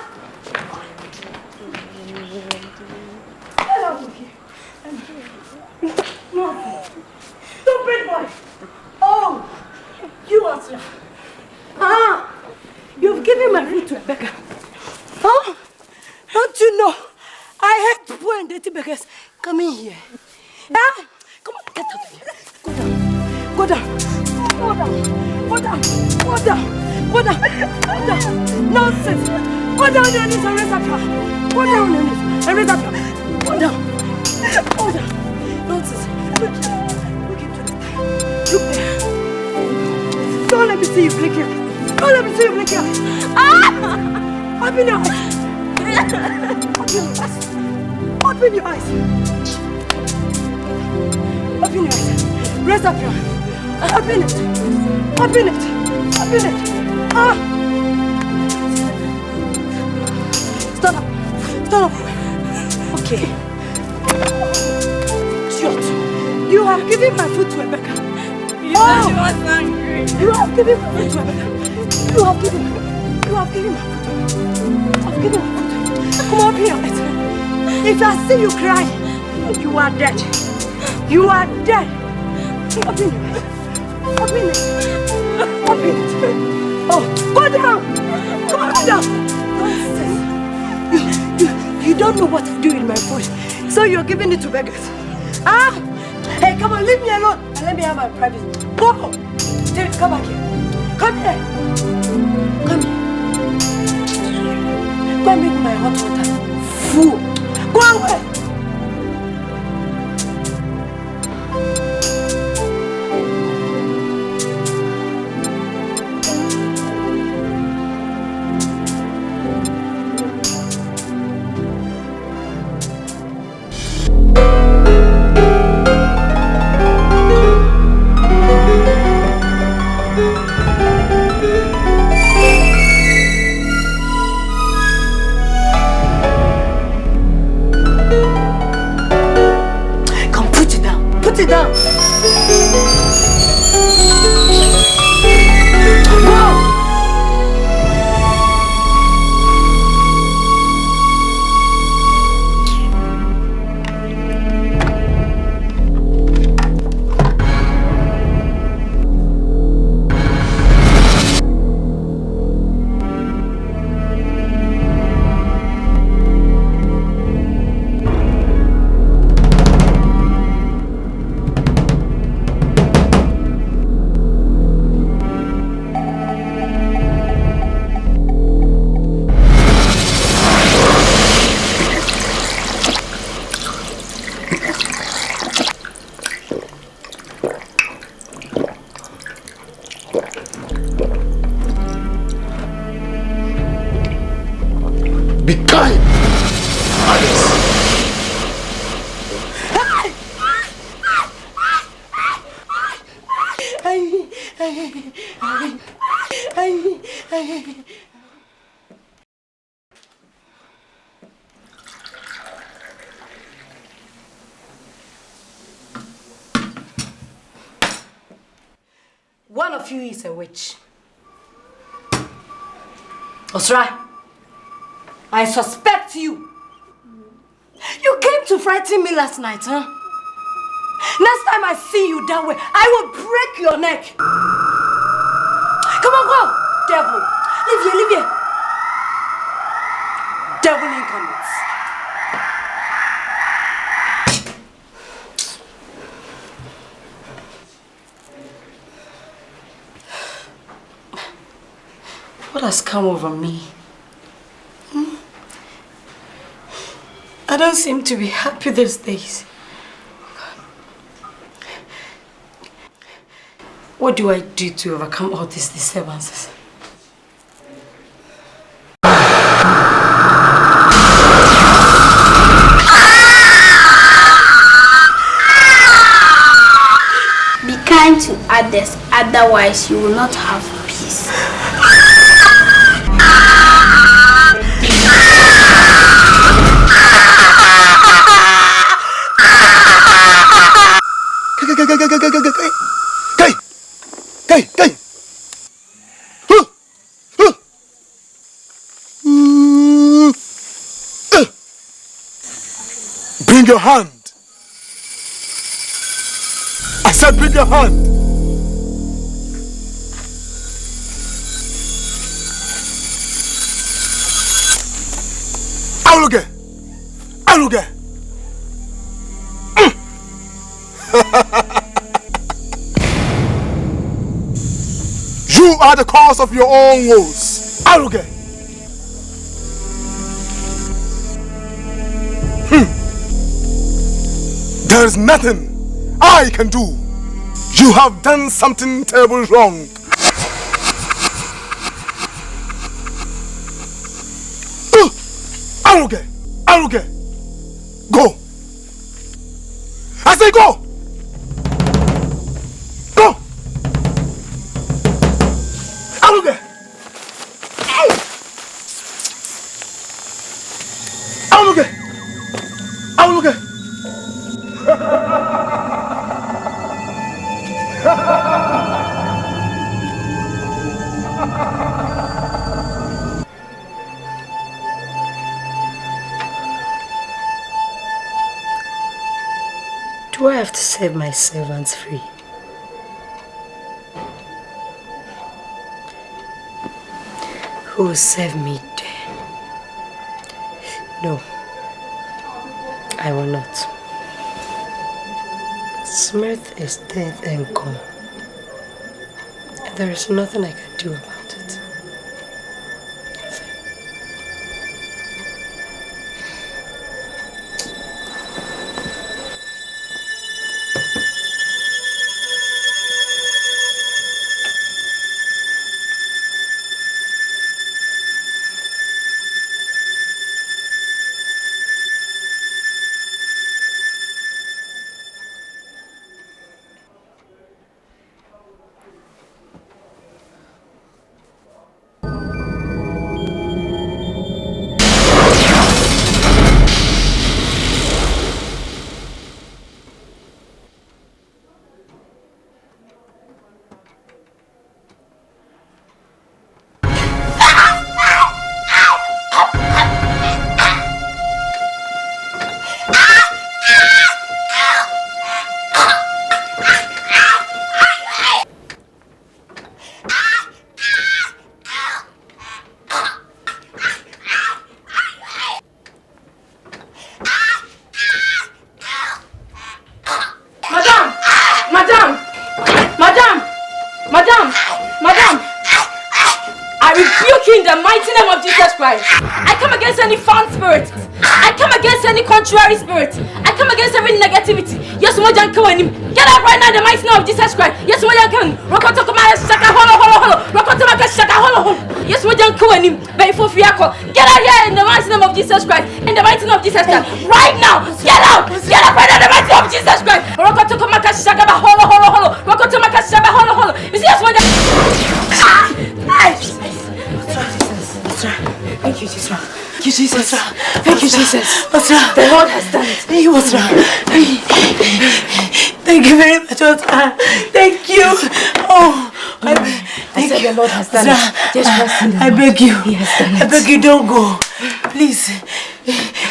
Get out of here. No. and dirty beggars. Come in here. Ah, come on, get out of here. Go down. Go down. Go down. Go down. Go down. Go down. Go down. Nonsense. Go down on your knees and raise up your hand. Go down on your knees and raise up your hand. Go down. Go down. Nonsense. Look here. Look into the time. Look there. Don't let me see you blink here. Don't let me see you blink here. Ah! Open your eyes. Open your eyes. Open your eyes. Open your eyes. Raise up your hand. Open it. Open it. Open it. Ah! Stand up. Stand up. Okay. Shut. You have given my food to a beggar. You said you was hungry. You have given my food to a beggar. You have given my food. You have given my food. I've given my food. Come up here. If I see you cry, you are dead. You are dead. Open it. Open it. Open it. Oh, go down. Go down. You don't know what I do with my food. So you're giving it to beggars. Ah! Hey, come on, leave me alone and let me have my privacy. Go. Come back here. Come here. Come here. Go and make my hot water full. Go away. Be kind. One of you is a witch. Osra, I suspect you. You came to frighten me last night, huh? Next time I see you that way, I will break your neck. Come on, go! Devil! Leave here. Devil incarnates. What has come over me? I don't seem to be happy these days. What do I do to overcome all these disturbances? Be kind to others, otherwise you will not have peace. Hey! Bring your hand. I said bring your hand. Aluge. You are the cause of your own woes, arrogant. There is nothing I can do. You have done something terribly wrong. Arrogant, arrogant. Go. I say go. Go. Arrogant. Arrogant. Arrogant. Do I have to set my servants free? Who will serve me then? No, I will not. Smith is dead and gone. And there is nothing I can do about it. Contrary spirit, I come against every negativity. Yes, what you can get up right now in the mighty name of Jesus Christ. Yes, what you can rock on to come out shaka holo. Rock on to make shaka holo. Yes, what you can pay for fiaco. Get out here in the mighty name of Jesus Christ. In the mighty name of Jesus Christ. Right now, get out. Get up right now in the mighty name of Jesus Christ. Rock on to come out shaka holo. Rock on to make shaka holo. You see, yes, what you Thank you, Jesus. Thank you, Jesus. Thank you, Jesus. What's wrong? The Lord has done it. Hey, what's wrong? Thank you very much. Thank you. Oh, I said the Lord has done it. Just trust in the Lord. I beg you. He has done it. I beg you, don't go. Please,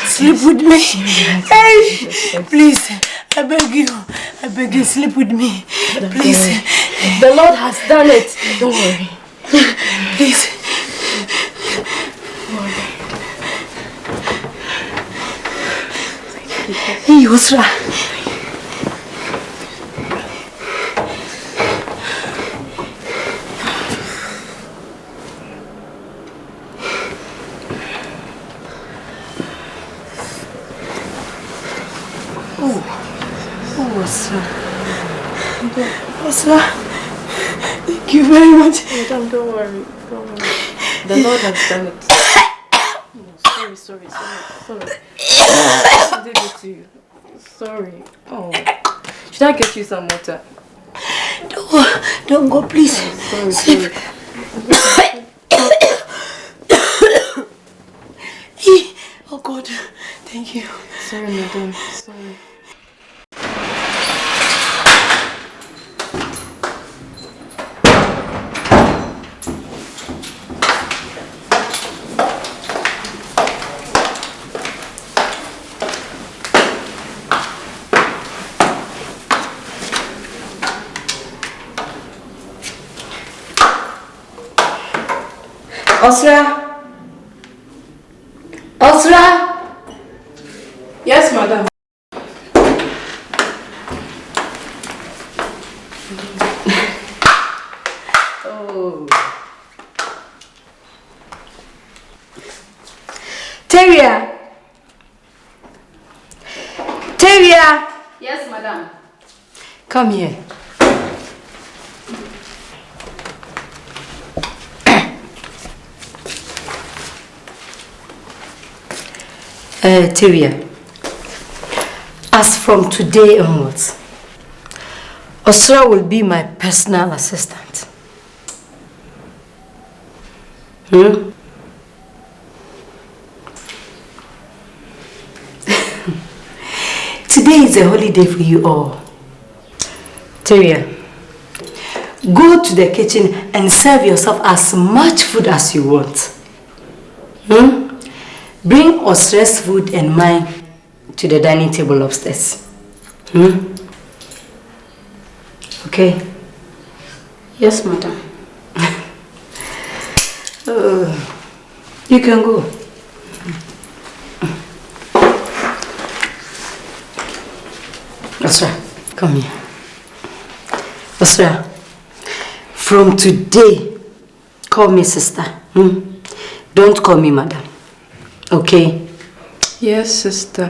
sleep with me. Hey, please. I beg you, sleep with me. Please. The Lord has done it. Don't worry. Please. Hey, what's wrong? What's wrong? What's wrong? Thank you very much. Madam, don't worry. The Lord has done it. Sorry. I did it to you. Sorry. Oh. Should I get you some water? Don't go, please. Oh, sorry. Oh God, thank you. Sorry, madam. Sorry. Osra? Yes, madam. Tevia! Yes, madam. Come here. Tevia, as from today onwards, Osra will be my personal assistant. Today is a holiday for you all. Tevia, go to the kitchen and serve yourself as much food as you want. Bring Osra's food and mine to the dining table upstairs. Okay? Yes, madam. You can go. Osra, come here. Osra, from today, call me sister. Don't call me madam. Okay? Yes, sister.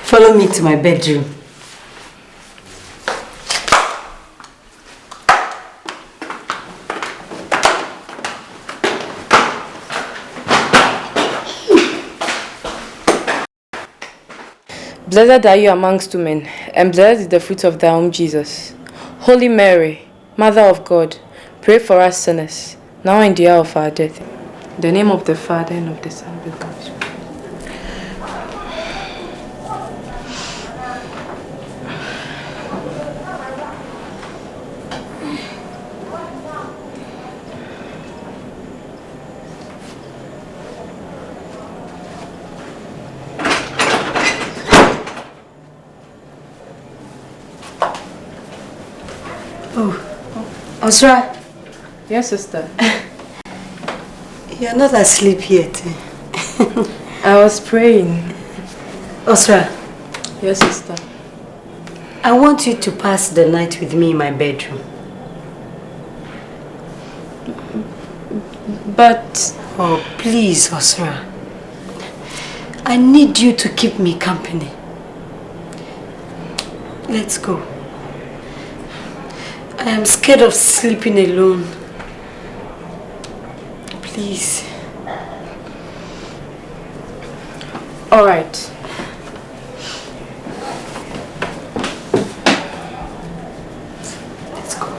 Follow me to my bedroom. Blessed are you amongst women, and blessed is the fruit of thy womb, Jesus. Holy Mary, Mother of God, pray for us sinners, now and the hour of our death. In the name of the Father, and of the Son, and of the Holy Spirit. Osra? Yes, sister. You're not asleep yet. I was praying. Osra? Yes, sister. I want you to pass the night with me in my bedroom. But... Oh, please, Osra. I need you to keep me company. Let's go. I am scared of sleeping alone. Please. All right. Let's go.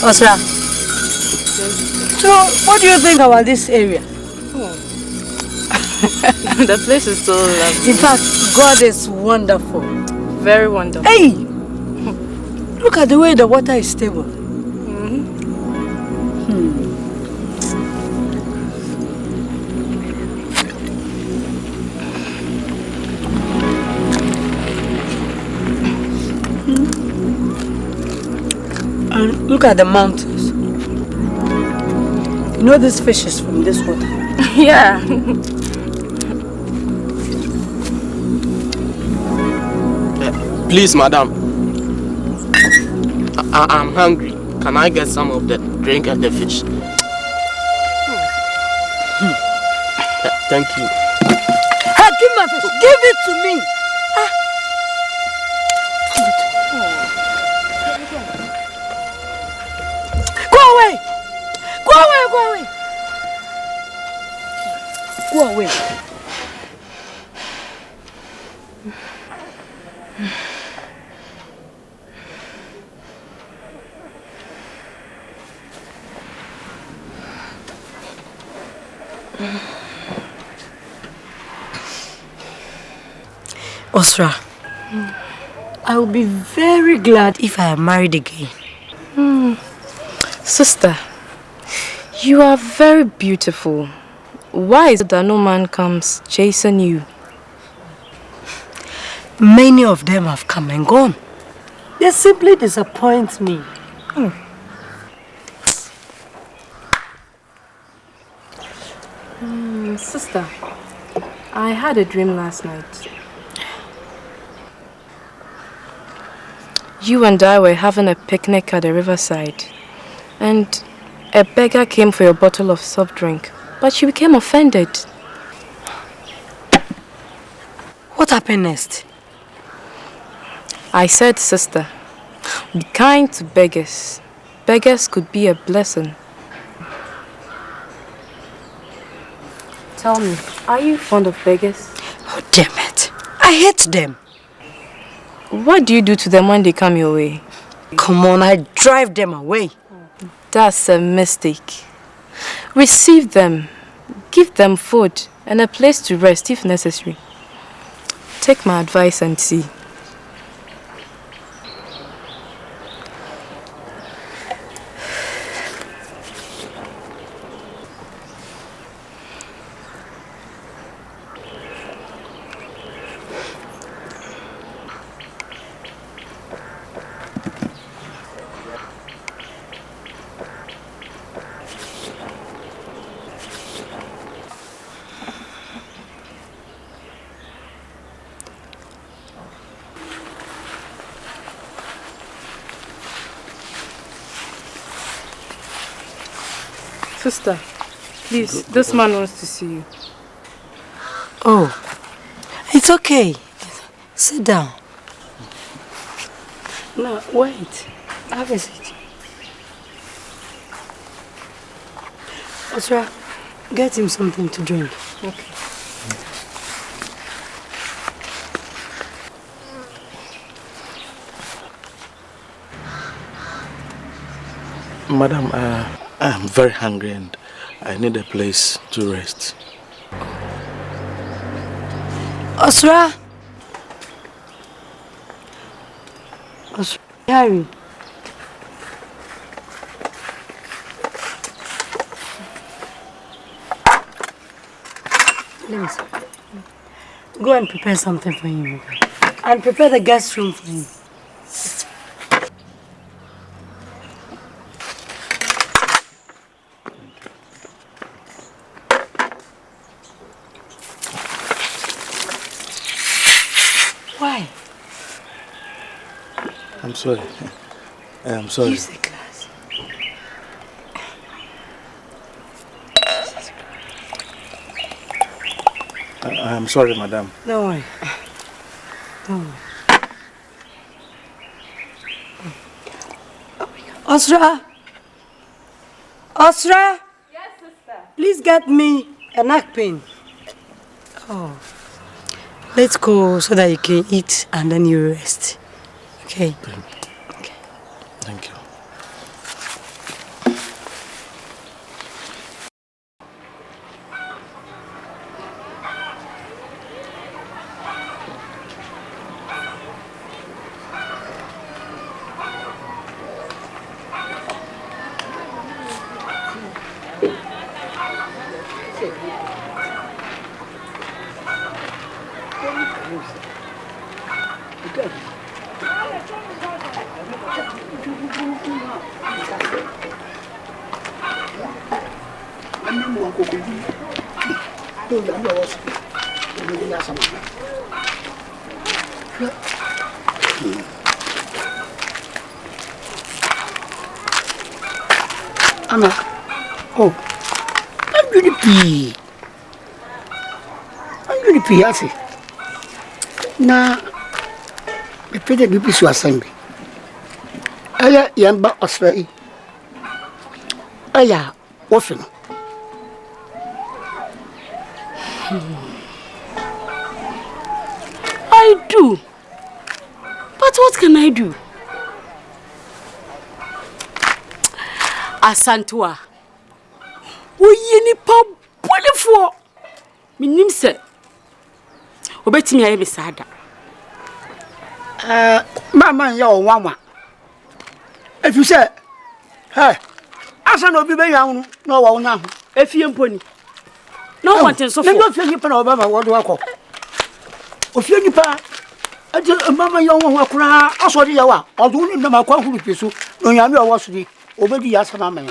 Osra, so what do you think about this area? The place is so lovely. In fact, God is wonderful. Very wonderful. Hey! Look at the way the water is stable. And look at the mountains. You know this fish is from this water? Yeah. Please, madam. I'm hungry. Can I get some of the drink and the fish? Thank you. Hey, give my fish. Give it to me. Go away. Go away. Go away. Go away. Osra, I will be very glad if I am married again. Sister, you are very beautiful. Why is it that no man comes chasing you? Many of them have come and gone. They simply disappoint me. Sister, I had a dream last night. You and I were having a picnic at the riverside, and a beggar came for your bottle of soft drink, but you became offended. What happened next? I said, sister, be kind to beggars. Beggars could be a blessing. Tell me, are you fond of beggars? Oh, damn it. I hate them. What do you do to them when they come your way? Come on, I drive them away. That's a mistake. Receive them, give them food, and a place to rest if necessary. Take my advice and see. Sister, please, this man wants to see you. Oh, it's okay. Sit down. No, wait. Have a seat. Osra, get him something to drink. Okay. Madam, I'm very hungry and I need a place to rest. Osra! Osra, Harry. Let me see. Go and prepare something for him. And prepare the guest room for him. Why? I'm sorry. I'm sorry. Use the glass. I'm sorry, madam. Don't worry. Don't worry. Osra! Osra! Yes, sister. Please get me a napkin. Oh. Let's go so that you can eat and then you rest. Okay? Okay. Thank you. Anna, oh, I'm going to pee. I say. Now, the Peter Bibi Swassambi. Aya Yamba Osway. Aya, often. I do. But what can I do? Asantua. Oye nipa bonefo. Minim se. Obetimi aye besada. Mama ya onwanwa. If you say, hey, asa no bi be yan no wa wona ho. Efie mponi. No want so for. No fie nipa na obama wodo akọ. Ofie nipa ati mama ya onwa akura aso de ya wa. Odo ni na makwa huru piso. No nyame owo so di. Obedi ya sama man.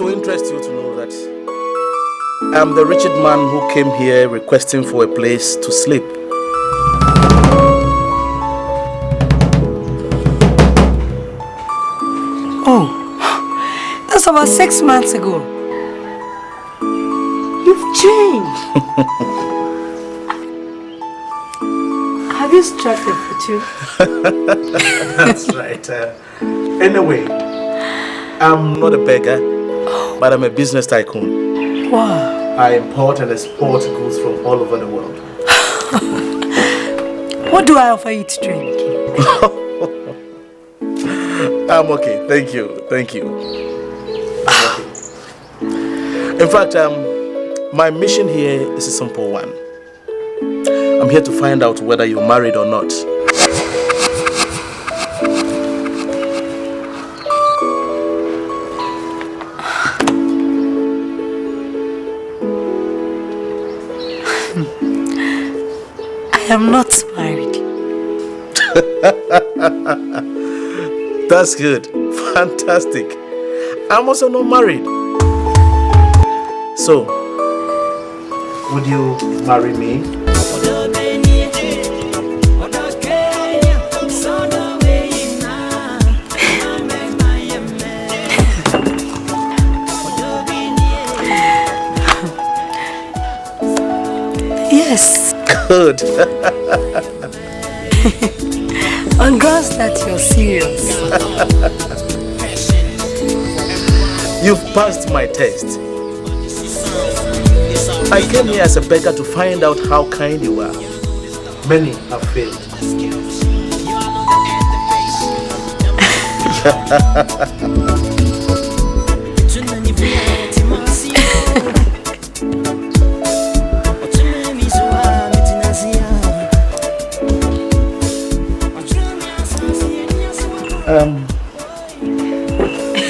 It will interest you to know that I'm the wretched man who came here requesting for a place to sleep. Oh, that's about 6 months ago. You've changed. Have you struck the fortune? That's right. Anyway, I'm not a beggar, but I'm a business tycoon. Wow. I import and export goods from all over the world. What do I offer you to drink? I'm okay, thank you, thank you. I'm okay. In fact, my mission here is a simple one. I'm here to find out whether you're married or not. I am not married. That's good. Fantastic. I'm also not married. So, would you marry me? Yes. Good. On grounds that you're serious. You've passed my test. I came here as a beggar to find out how kind you are. Many have failed.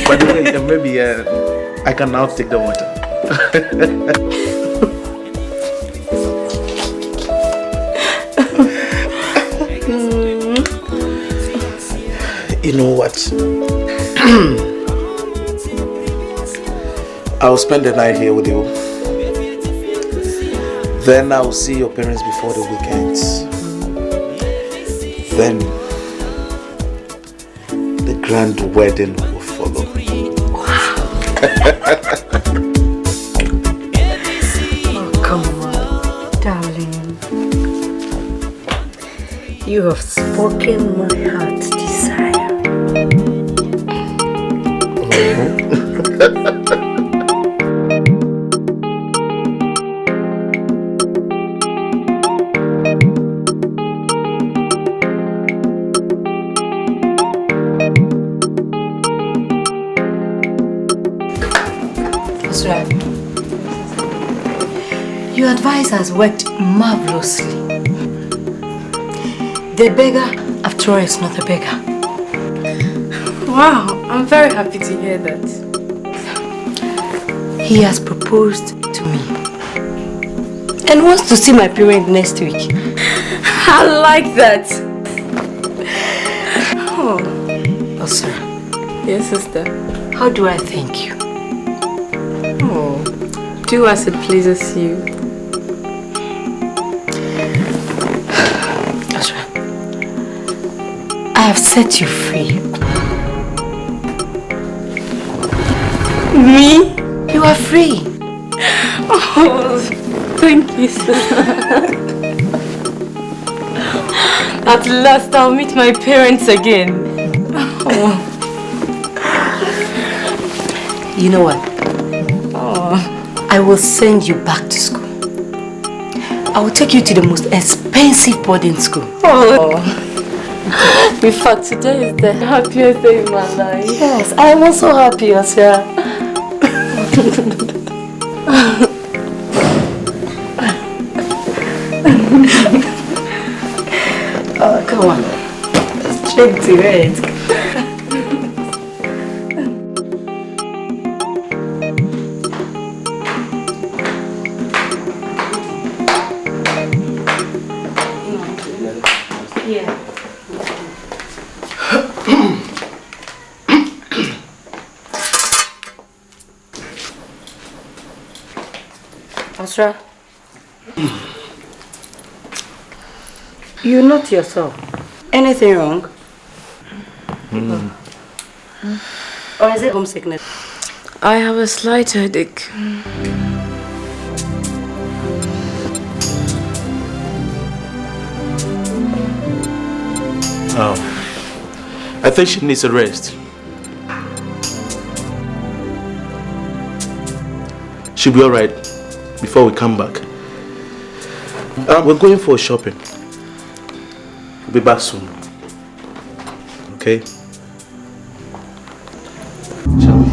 By the way, maybe I can now take the water. You know what? I'll spend the night here with you. Then I'll see your parents before the weekends. Then the grand wedding will follow. Oh, come on, darling. You have spoken my heart's desire. That's right. Your advice has worked marvelously. The beggar, after all, is not a beggar. Wow, I'm very happy to hear that. He has proposed to me and wants to see my parents next week. I like that. Oh, Osra. Yes, sister. How do I thank you? Oh, do as it pleases you. Osra, I have set you free. Me? You are free. Oh, thank you, sister. At last, I'll meet my parents again. Oh. You know what? Oh. I will send you back to school. I will take you to the most expensive boarding school. Oh. In fact, today is the happiest day in my life. Yes, I am also happy, Osra. Oh, come on. Straight to it. Yeah. Osra, you're not yourself. Anything wrong? Or is it homesickness? I have a slight headache. Oh, I think she needs a rest. She'll be all right before we come back. We're going for shopping. We'll be back soon. Okay? Shall we?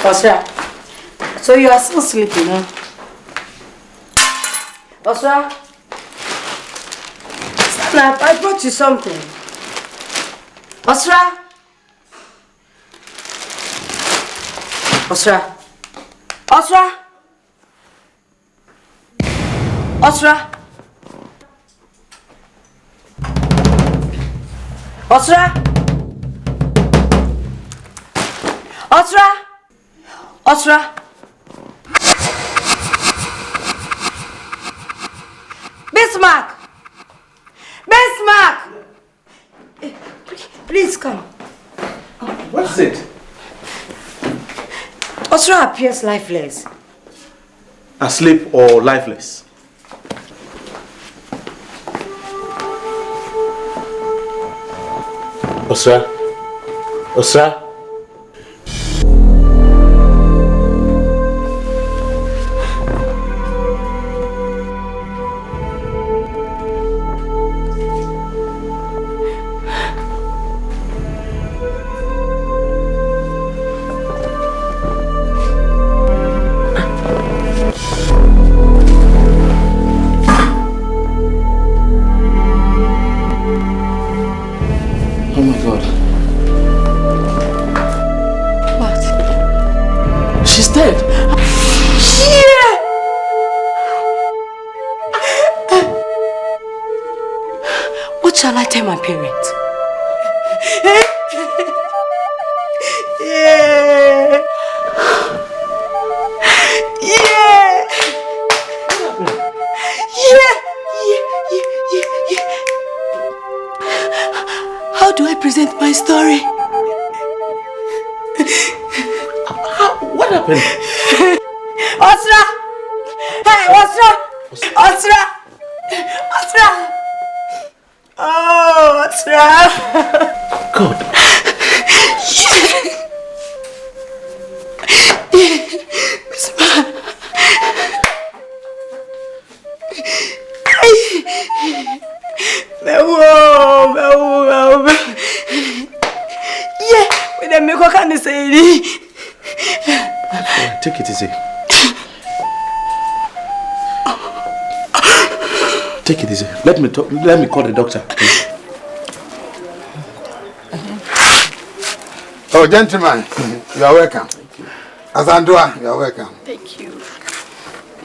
Osra, so you are still sleeping, huh? Osra, stand up, I brought you something. Osra? Osra? Osra? Osra? Osra? Osra? Osra? Bismarck! Bismarck! Please come. What is it? Osra appears lifeless. Asleep or lifeless? Osra? Osra? tell my parents. Yeah. Yeah. How do I present my story? What happened? Osra! Hey, Osra! Osra! Osra! Oh, Osra! God. Miss Ma. Yeah, when I make a kind of say, take it easy. Take it easy. Let me call the doctor. Oh, gentlemen, you are welcome. Azandua, you are welcome. Thank you.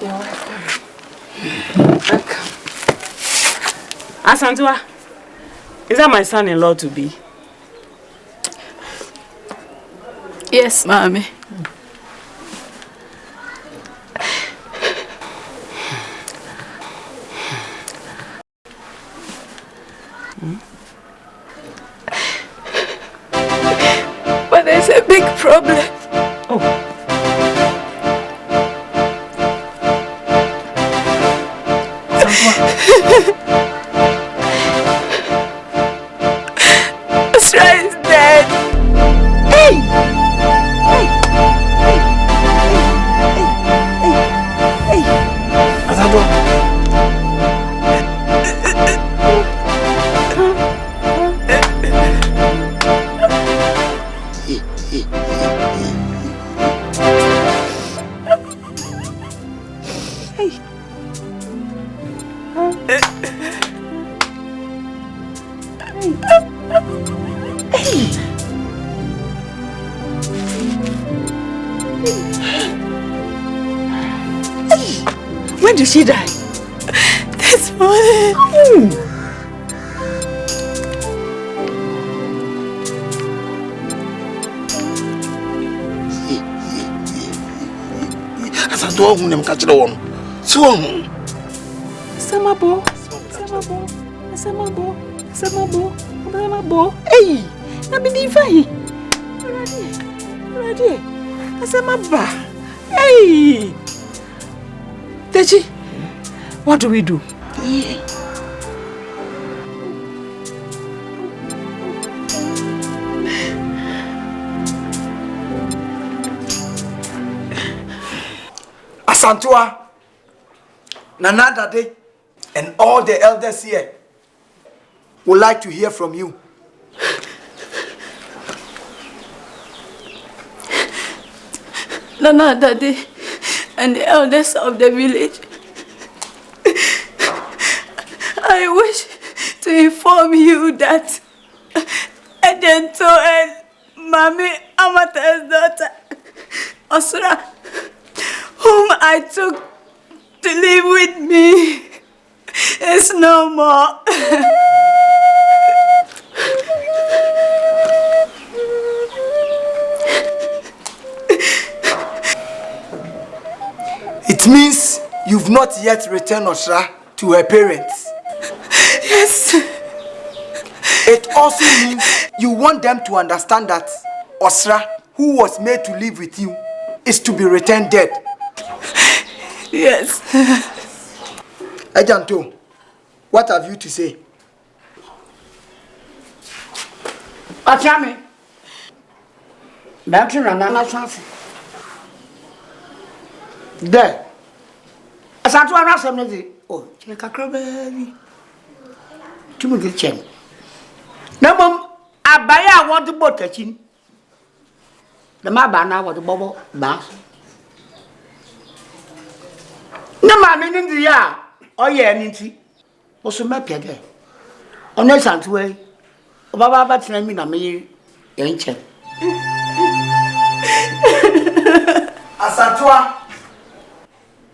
You're welcome. Asantwa, is that my son-in-law to be? Yes, Mommy. But there's a big problem. Oh. Osra is dead. Hey! When did she die? This morning. Azandua, who name catch the one? So, Samabo. Hey, na bidifai. Ready. Asamaba. Hey. Techi, what do we do? Asantua, Nana Dade, and all the elders here would like to hear from you. Nana, Daddy, and the elders of the village, I wish to inform you that ntoo and Mommy Amata's daughter, Osra, whom I took to live with me, is no more. It means you've not yet returned Osra to her parents. Yes. It also means you want them to understand that Osra, who was made to live with you, is to be returned dead. Yes. Ajanto, what have you to say? Achame. Back to Nana Sansi. There. Asantua na semnezi. Oh, cheka krobebi. Tumu gichem. Na mom abaya want to boat catching. The mabana was the bubble bass. Na ma meaning the ya. Oh yeah, ninti. Also my pede. On a Santua. Baba batina mi na me yenche. Asantua,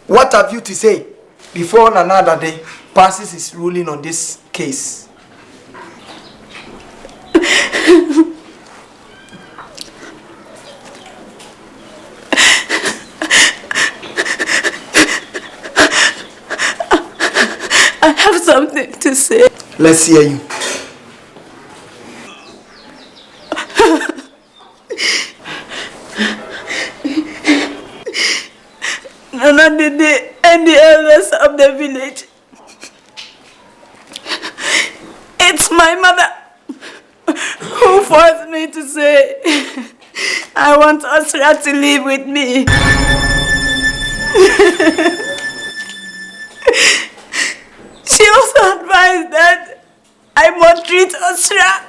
what have you to say before Nana Dade passes his ruling on this case? I have something to say. Let's hear you. Nana Dede and the elders of the village. It's my mother who forced me to say I want Osra to live with me. She also advised that I maltreat Osra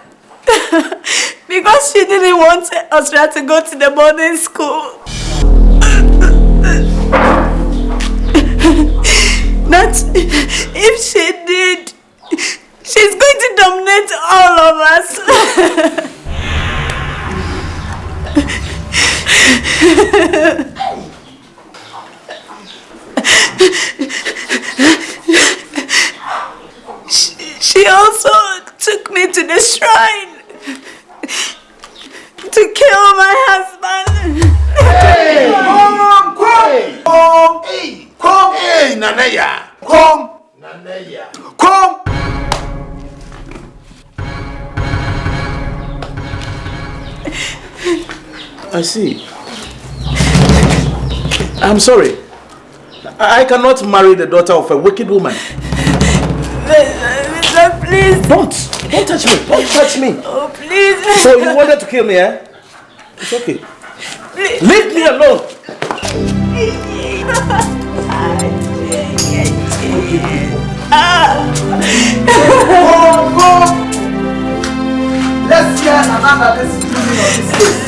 because she didn't want Osra to go to the boarding school. That if she did, she's going to dominate all of us. She also took me to the shrine to kill my husband. Hey! Come! Hey, Nanaya! Come! Nanaya! Come! I see. I'm sorry. I cannot marry the daughter of a wicked woman. Please. Don't touch me. Don't touch me. Oh, please. So you wanted to kill me, eh? It's okay. Please. Leave me alone. Go! Let's hear another discussion of this case.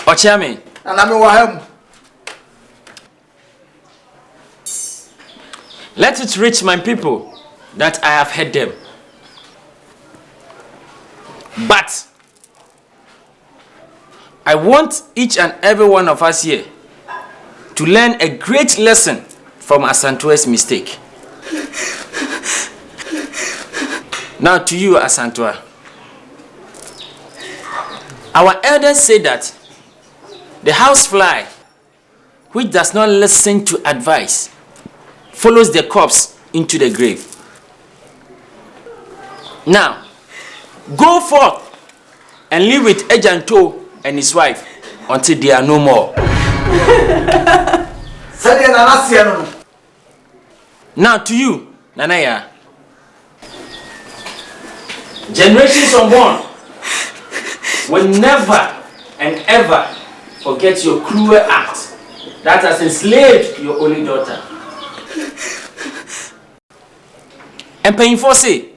Ochami. Let it reach my people that I have heard them. But I want each and every one of us here to learn a great lesson from Asantua's mistake. Now to you, Asantua. Our elders say that the housefly, which does not listen to advice, follows the corpse into the grave. Now, go forth and live with ntoo and his wife until they are no more. Now to you, Nanaya. Generations unborn will never and ever forget your cruel act that has enslaved your only daughter. And paying for say,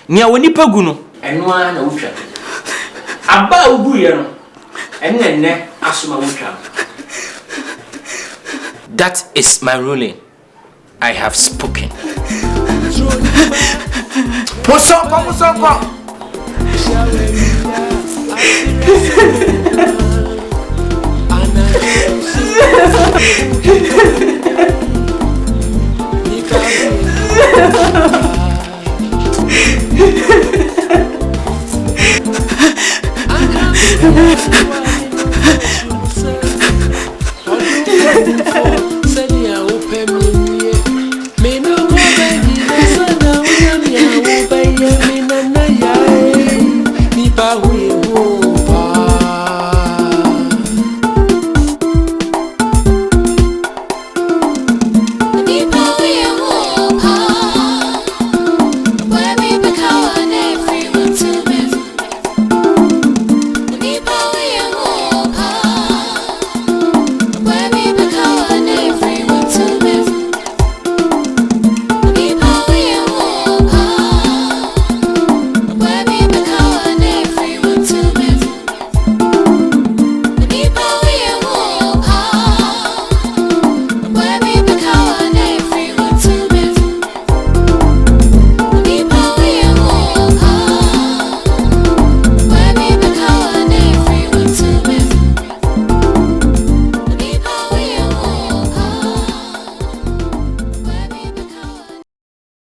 Nia wonipa gu no, eno a na wotwa. Aba ugu ye no, enne asoma wotwa. That is my ruling. I have spoken. Musonko.